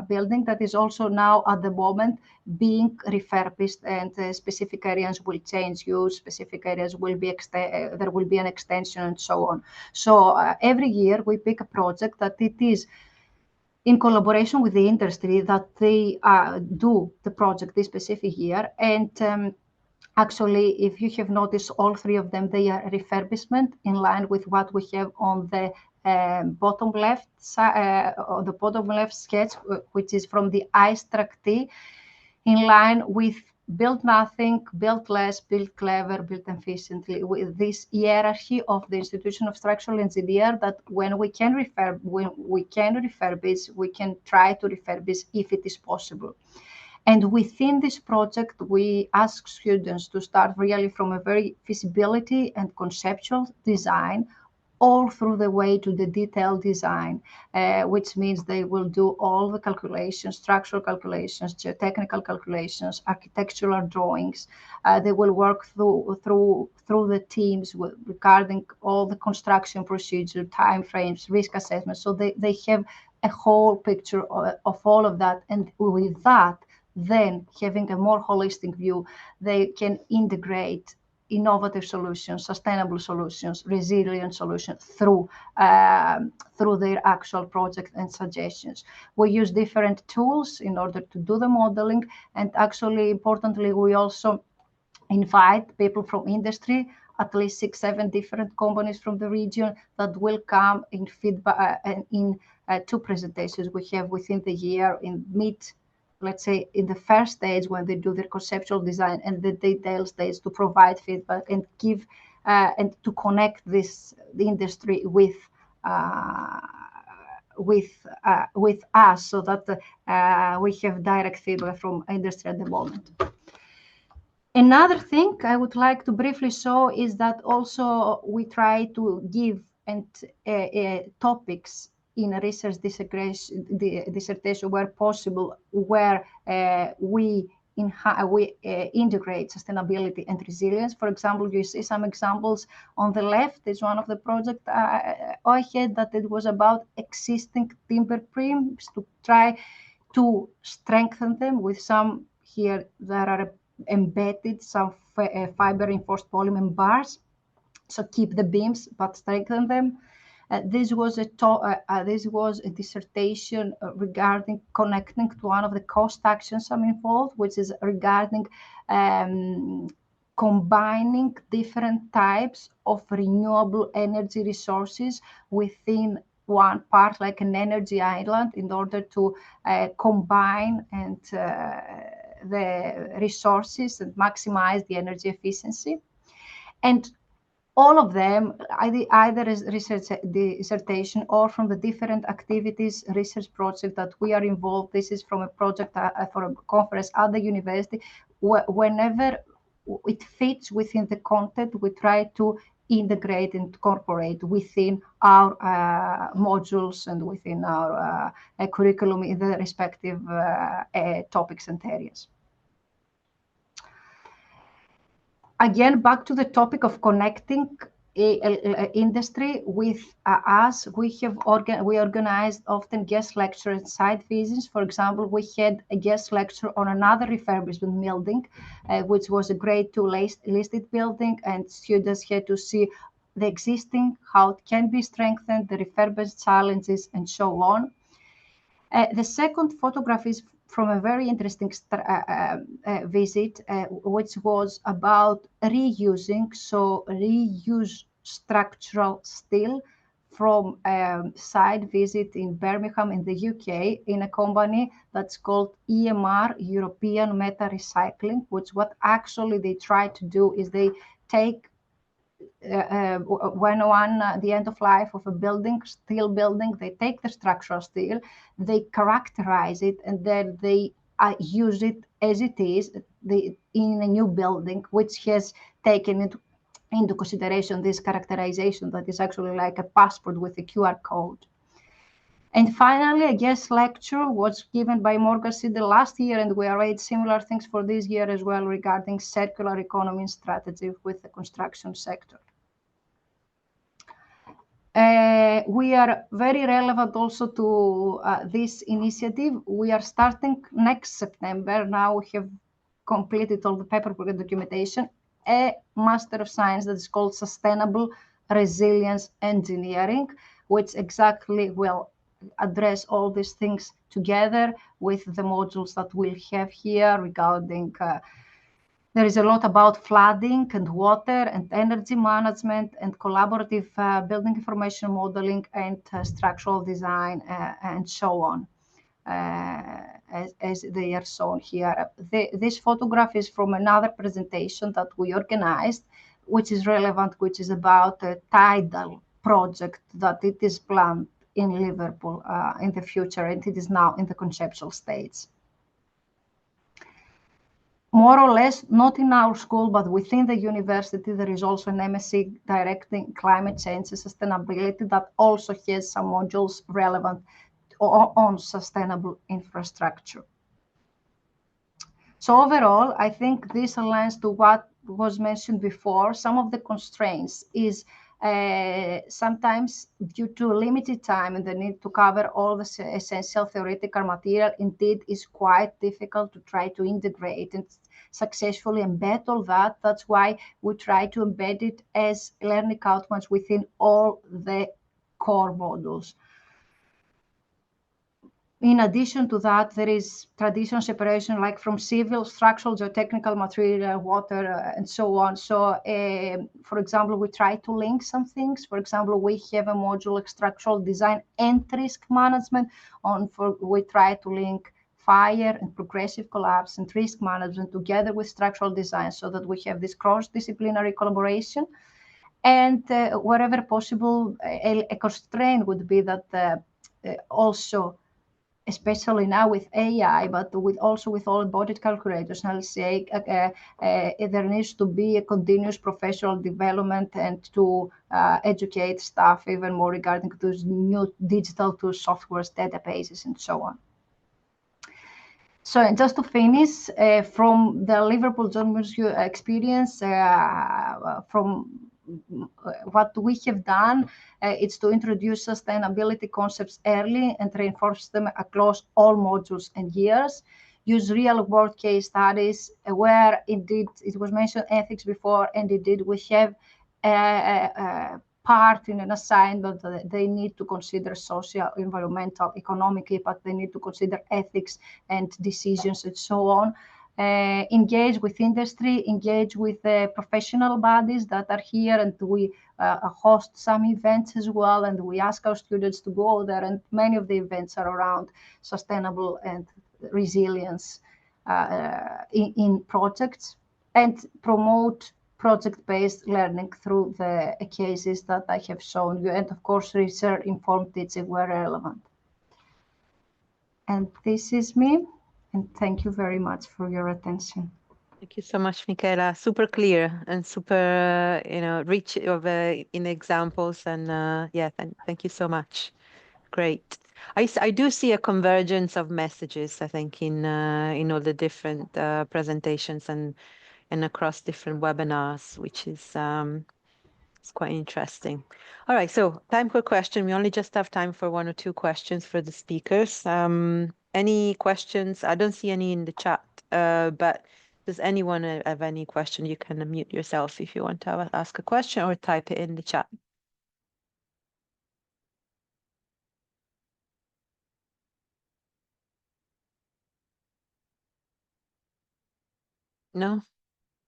building that is also now at the moment being refurbished, and specific areas will change use, specific areas will be there will be an extension and so on. So every year we pick a project that it is in collaboration with the industry that they do the project this specific year. And actually, if you have noticed, all three of them, they are refurbishment in line with what we have on the bottom left sketch, which is from the ISTRAC-T, in line with build nothing, build less, build clever, build efficiently, with this hierarchy of the institution of structural engineer, that when we can refurbish, we can try to refurbish if it is possible. And within this project, we ask students to start really from a very feasibility and conceptual design, all through the way to the detailed design, which means they will do all the calculations, structural calculations, geotechnical calculations, architectural drawings. They will work through the teams regarding all the construction procedure, timeframes, risk assessment. So they have a whole picture of all of that. And with that, then having a more holistic view, they can integrate innovative solutions, sustainable solutions, resilient solutions through their actual project and suggestions. We use different tools in order to do the modeling, and actually, importantly, we also invite people from industry, at least 6-7 different companies from the region that will come in feedback in 2 presentations we have within the year, in let's say in the first stage when they do their conceptual design, and the detailed stage to provide feedback and give and to connect the industry with us, so that we have direct feedback from industry at the moment. Another thing I would like to briefly show is that also we try to give topics in a research dissertation where possible, where we integrate sustainability and resilience. For example, you see some examples on the left. Is one of the projects I had, that it was about existing timber frames, to try to strengthen them with some, here there are embedded some fiber reinforced polymer bars, so keep the beams but strengthen them. This was a dissertation regarding connecting to one of the cost actions I'm involved, which is regarding combining different types of renewable energy resources within one part, like an energy island, in order to combine and the resources and maximize the energy efficiency. And all of them, either as research dissertation or from the different activities, research project that we are involved. This is from a project for a conference at the university. Whenever it fits within the content, we try to integrate and incorporate within our modules and within our curriculum in the respective topics and areas. Again, back to the topic of connecting industry with us, we organized often guest lectures and site visits. For example, we had a guest lecture on another refurbishment building, which was a grade 2 listed building, and students had to see the existing, how it can be strengthened, the refurbished challenges, and so on. The second photograph is from a very interesting visit, which was about reusing, so reuse structural steel, from a site visit in Birmingham in the UK, in a company that's called EMR, European Meta Recycling, which what actually they try to do is they take when the end of life of a building, steel building, they take the structural steel, they characterize it, and then they use it as it is in a new building, which has taken into consideration this characterization that is actually like a passport with a QR code. And finally, a guest lecture was given by Morgan City last year, and we arranged similar things for this year as well regarding circular economy strategy with the construction sector. We are very relevant also to this initiative. We are starting next September. Now we have completed all the paperwork and documentation, a Master of Science that is called Sustainable Resilience Engineering, which exactly will address all these things together with the modules that we'll have here regarding There is a lot about flooding and water and energy management and collaborative building information modeling and structural design and so on, as they are shown here. This photograph is from another presentation that we organized, which is relevant, which is about a tidal project that it is planned in Liverpool in the future, and it is now in the conceptual stage. More or less, not in our school, but within the university, there is also an MSc directing climate change and sustainability that also has some modules relevant on sustainable infrastructure. So overall, I think this aligns to what was mentioned before. Some of the constraints is sometimes due to limited time and the need to cover all the essential theoretical material, indeed is quite difficult to try to integrate and successfully embed all that. That's why we try to embed it as learning outcomes within all the core modules. In addition to that, there is traditional separation, like from civil, structural, geotechnical, material, water, and so on. So, for example, we try to link some things. For example, we have a module like structural design and risk management. We try to link fire and progressive collapse and risk management together with structural design so that we have this cross-disciplinary collaboration. And wherever possible, a constraint would be that also, especially now with AI, but also with all embodied calculators, I'll say there needs to be a continuous professional development and to educate staff even more regarding those new digital tools, softwares, databases, and so on. So, and just to finish, from the Liverpool John Moores experience, from what we have done, it's to introduce sustainability concepts early and reinforce them across all modules and years. Use real-world case studies where indeed it was mentioned ethics before, and indeed we have a part in an assignment that they need to consider social, environmental, economic impact. They need to consider ethics and decisions and so on. Engage with industry, engage with professional bodies that are here, and we host some events as well, and we ask our students to go there, and many of the events are around sustainable and resilience in projects, and promote project-based learning through the cases that I have shown you, and of course research-informed teaching where relevant. And this is me. And thank you very much for your attention. Thank you so much, Michaela. Super clear and super, rich in examples. And yeah, thank you so much. Great. I do see a convergence of messages, I think, in all the different presentations and across different webinars, which is it's quite interesting. All right, so time for question. We only just have time for 1 or 2 questions for the speakers. Any questions? I don't see any in the chat, but does anyone have any question? You can unmute yourself if you want to ask a question or type it in the chat. No?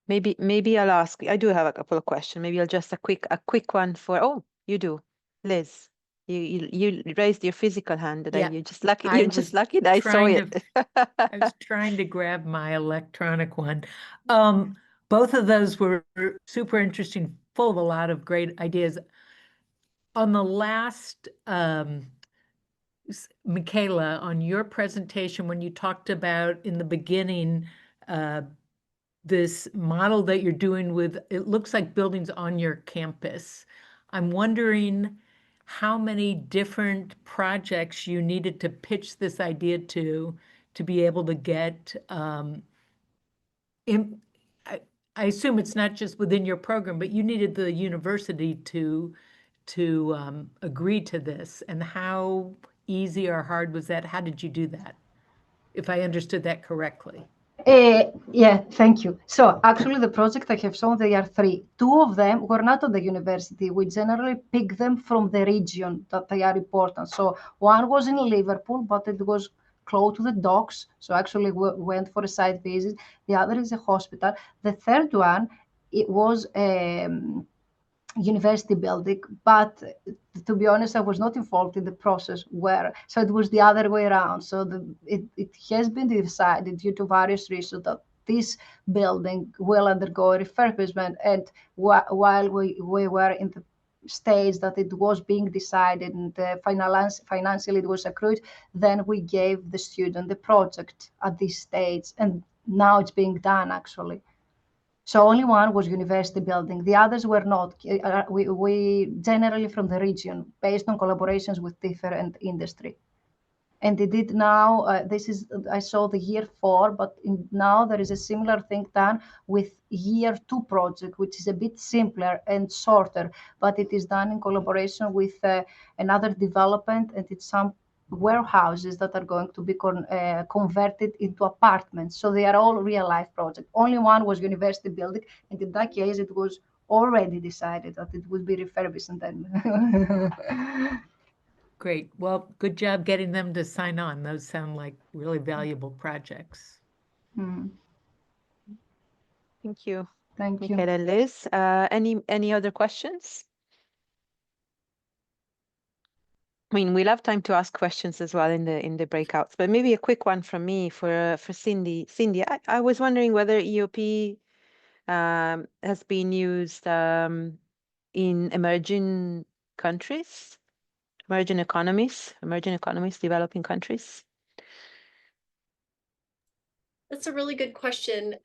Maybe I'll ask. I do have a couple of questions. Maybe I'll just a quick one for. Oh, you do, Liz. You raised your physical hand today. Yeah, You're just lucky. You're just lucky that I saw it. I was trying to grab my electronic one. Both of those were super interesting, full of a lot of great ideas. On the last, Michaela, on your presentation, when you talked about in the beginning, this model that you're doing with, it looks like buildings on your campus. I'm wondering how many different projects you needed to pitch this idea to be able to get, I assume it's not just within your program, but you needed the university to agree to this. And how easy or hard was that? How did you do that? If I understood that correctly. Yeah, thank you. So actually the project I have shown, they are 3. 2 of them were not at the university. We generally pick them from the region that they are important. So one was in Liverpool, but it was close to the docks. So actually we went for a site visit. The other is a hospital. The third one, it was university building, but to be honest, I was not involved in the process so it was the other way around. So it has been decided due to various reasons that this building will undergo refurbishment. And while we were in the stage that it was being decided and financially it was accrued, then we gave the student the project at this stage, and now it's being done actually. So only one was university building. The others were not. We generally from the region, based on collaborations with different industry. And it did now, I saw the year 4, but now there is a similar thing done with year 2 project, which is a bit simpler and shorter, but it is done in collaboration with another development, and it's some warehouses that are going to be converted into apartments. So they are all real life projects. Only one was university building, and in that case, it was already decided that it would be refurbished and then. Great. Well, good job getting them to sign on. Those sound like really valuable projects. Thank you. Thank you. Michaela and Liz. Any other questions? I mean, we'll have time to ask questions as well in the breakouts, but maybe a quick one from me for Cindy. Cindy, I was wondering whether EOP has been used in emerging countries, emerging economies, developing countries. That's a really good question.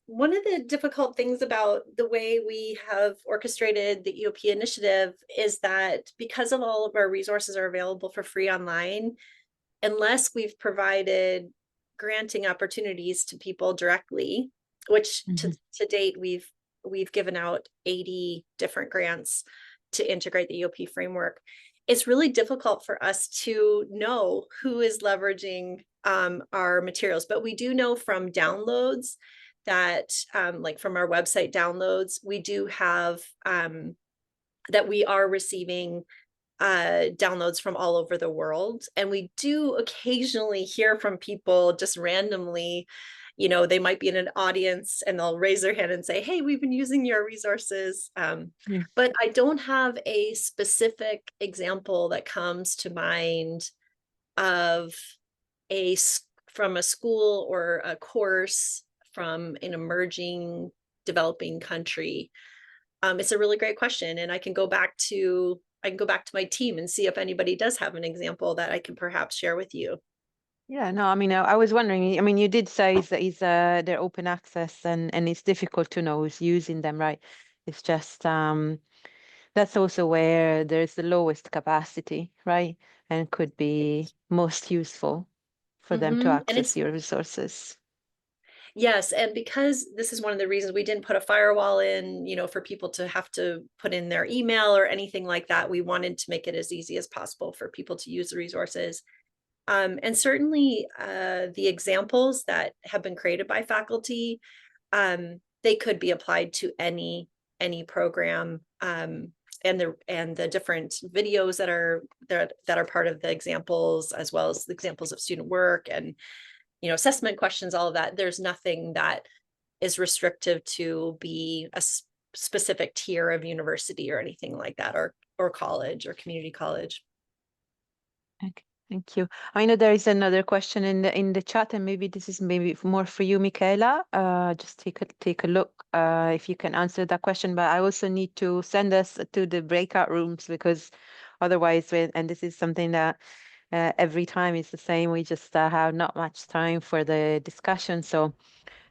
One of the difficult things about the way we have orchestrated the EOP initiative is that because of all of our resources are available for free online, unless we've provided granting opportunities to people directly, which to date we've given out 80 different grants to integrate the EOP framework, it's really difficult for us to know who is leveraging our materials. But we do know from downloads that like from our website downloads, we do have that we are receiving downloads from all over the world. And we do occasionally hear from people just randomly, you know, they might be in an audience and they'll raise their hand and say, hey, we've been using your resources. But I don't have a specific example that comes to mind of from a school or a course from an emerging developing country. It's a really great question, and I can go back to my team and see if anybody does have an example that I can perhaps share with you. Yeah, no, I mean, I was wondering, I mean, you did say that they're open access and it's difficult to know who's using them, right? It's just that's also where there's the lowest capacity, right? And could be most useful for them to access your resources. Yes, and because this is one of the reasons we didn't put a firewall in, you know, for people to have to put in their email or anything like that, we wanted to make it as easy as possible for people to use the resources. And certainly the examples that have been created by faculty, they could be applied to any program, and the different videos that are part of the examples, as well as the examples of student work and, you know, assessment questions, all of that. There's nothing that is restrictive to be a specific tier of university or anything like that, or college or community college. Okay, thank you. I know there is another question in the chat, and maybe this is more for you, Michaela. Just take a look if you can answer that question. But I also need to send us to the breakout rooms, because otherwise, and this is something that every time is the same. We just have not much time for the discussion. So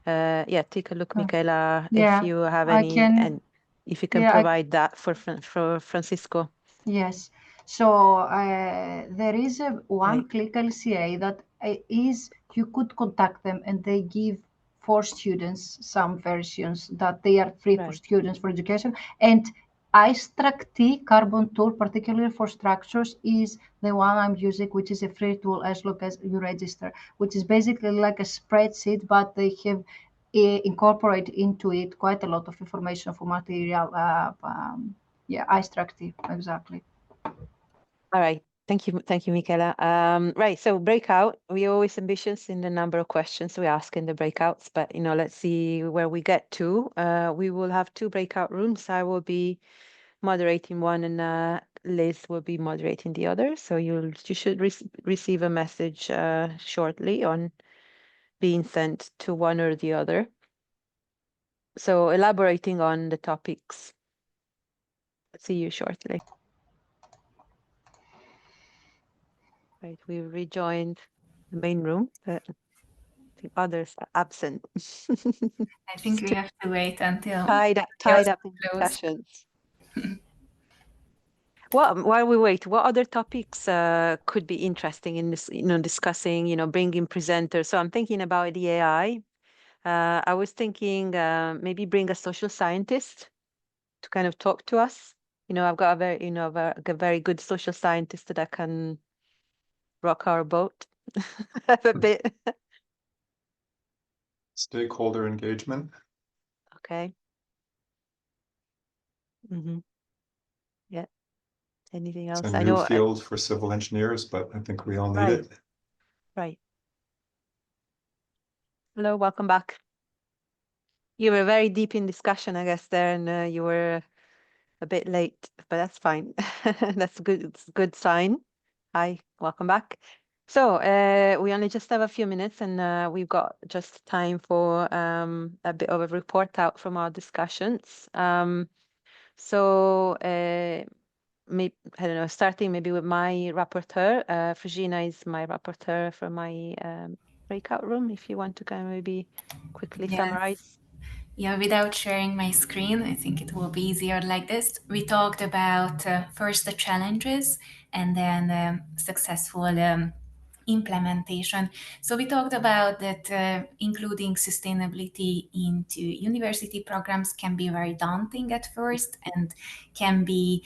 yeah, take a look, Michaela, if you have any, and if you can provide that for Francisco. Yes. So there is a one-click LCA that is, you could contact them and they give for students some versions that they are free for students for education. And iStruct Carbon tool, particularly for structures, is the one I'm using, which is a free tool as long as you register, which is basically like a spreadsheet, but they have incorporated into it quite a lot of information for material. Yeah, iStruct, exactly. All right. Thank you, Michaela. Right, so breakout, we're always ambitious in the number of questions we ask in the breakouts, but let's see where we get to. We will have 2 breakout rooms. I will be moderating one, and Liz will be moderating the other. So you should receive a message shortly on being sent to one or the other. So elaborating on the topics. See you shortly. Right, we rejoined the main room, but the others are absent. I think we have to wait until tied up in discussions. Well, while we wait, what other topics could be interesting in this, discussing, bringing presenters? So I'm thinking about the AI. I was thinking maybe bring a social scientist to kind of talk to us. I've got a very good social scientist that can rock our boat a bit. Stakeholder engagement. Okay. Yeah. Anything else? It's a new field for civil engineers, but I think we all need it. Right. Hello, welcome back. You were very deep in discussion, I guess, there, and you were a bit late, but that's fine. That's good. It's a good sign. Hi, welcome back. So we only just have a few minutes, and we've got just time for a bit of a report out from our discussions. So maybe, I don't know, starting maybe with my rapporteur. Frigina is my rapporteur for my breakout room. If you want to kind of maybe quickly summarize. Yeah, without sharing my screen, I think it will be easier like this. We talked about first the challenges and then successful implementation. So we talked about that including sustainability into university programs can be very daunting at first and can be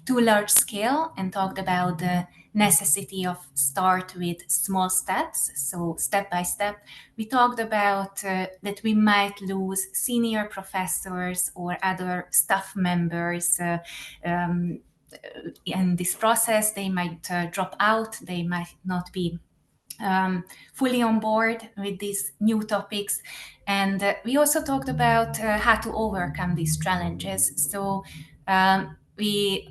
too large scale, and talked about the necessity of start with small steps, so step by step. We talked about that we might lose senior professors or other staff members in this process. They might drop out, they might not be fully on board with these new topics. And we also talked about how to overcome these challenges. So we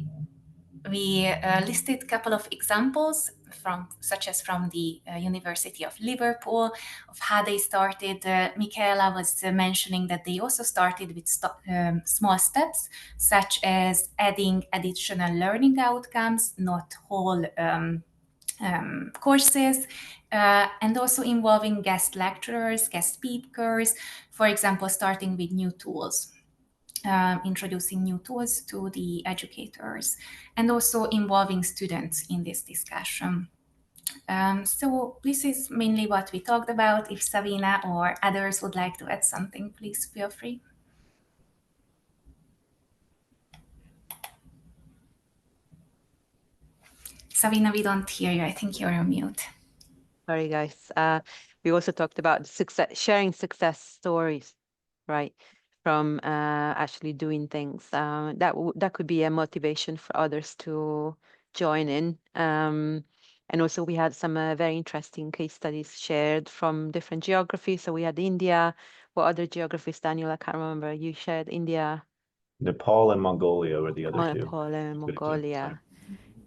listed a couple of examples such as from the University of Liverpool, of how they started. Michaela was mentioning that they also started with small steps, such as adding additional learning outcomes, not whole courses, and also involving guest lecturers, guest speakers, for example, starting with new tools. Introducing new tools to the educators, and also involving students in this discussion. So this is mainly what we talked about. If Savina or others would like to add something, please feel free. Savina, we don't hear you. I think you're on mute. Sorry, guys. We also talked about sharing success stories, right? From actually doing things. That could be a motivation for others to join in. And also we had some very interesting case studies shared from different geographies. So we had India. What other geographies, Daniel? I can't remember. You shared India. Nepal and Mongolia were the other two. Nepal and Mongolia.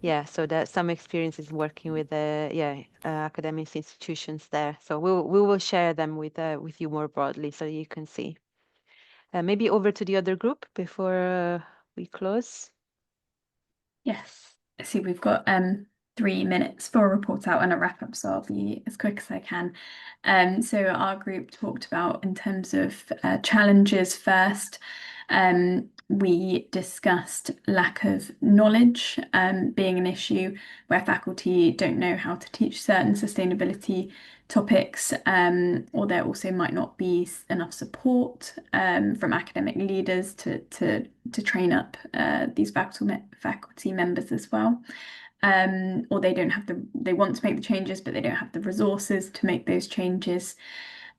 Yeah, so there's some experiences working with academic institutions there. So we will share them with you more broadly so you can see. Maybe over to the other group before we close. Yes, I see we've got 3 minutes for a report out and a wrap up, so I'll be as quick as I can. So our group talked about, in terms of challenges first, we discussed lack of knowledge being an issue where faculty don't know how to teach certain sustainability topics, or there also might not be enough support from academic leaders to train up these faculty members as well. Or they want to make the changes, but they don't have the resources to make those changes.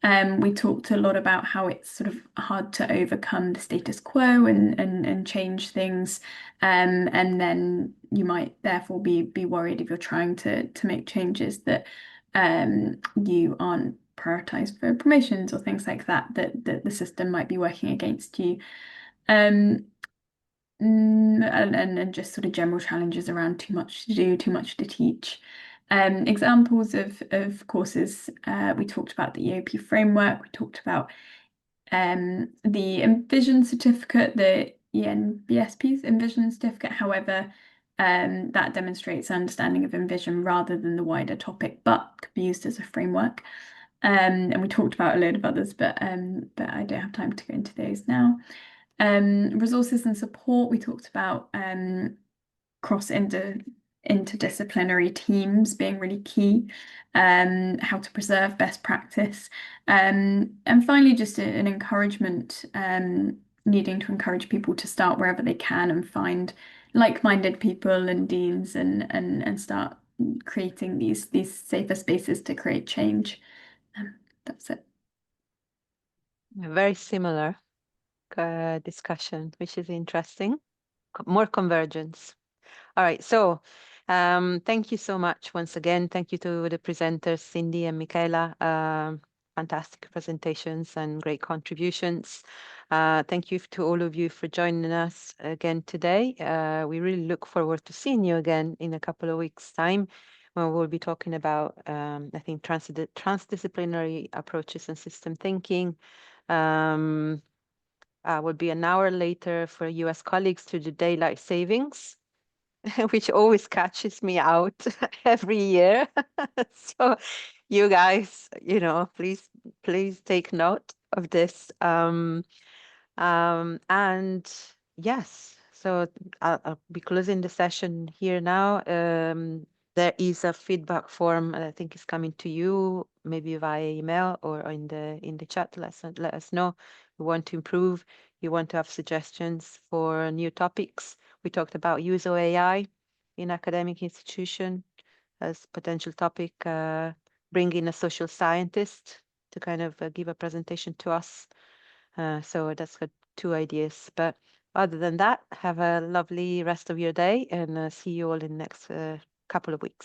We talked a lot about how it's sort of hard to overcome the status quo and change things. And then you might therefore be worried if you're trying to make changes that you aren't prioritized for promotions or things like that, that the system might be working against you. And just sort of general challenges around too much to do, too much to teach. Examples of courses, we talked about the EOP framework, we talked about the Envision certificate, the ENBSP's Envision certificate. However, that demonstrates understanding of Envision rather than the wider topic, but could be used as a framework. And we talked about a load of others, but I don't have time to go into those now. Resources and support, we talked about interdisciplinary teams being really key, how to preserve best practice, and finally just an encouragement, needing to encourage people to start wherever they can and find like-minded people and deans and start creating these safer spaces to create change. That's it. Very similar discussion, which is interesting. More convergence. All right, so thank you so much once again. Thank you to the presenters, Cindy and Michaela. Fantastic presentations and great contributions. Thank you to all of you for joining us again today. We really look forward to seeing you again in a couple of weeks' time, when we'll be talking about, I think, transdisciplinary approaches and system thinking. Will be an hour later for US colleagues to do daylight savings, which always catches me out every year. So you guys, please take note of this. And yes, so I'll be closing the session here now. There is a feedback form, I think is coming to you, maybe via email or in the chat. Let us know. You want to improve, you want to have suggestions for new topics. We talked about use of AI in academic institution as potential topic, bring in a social scientist to kind of give a presentation to us. So that's got 2 ideas. But other than that, have a lovely rest of your day and see you all in the next couple of weeks.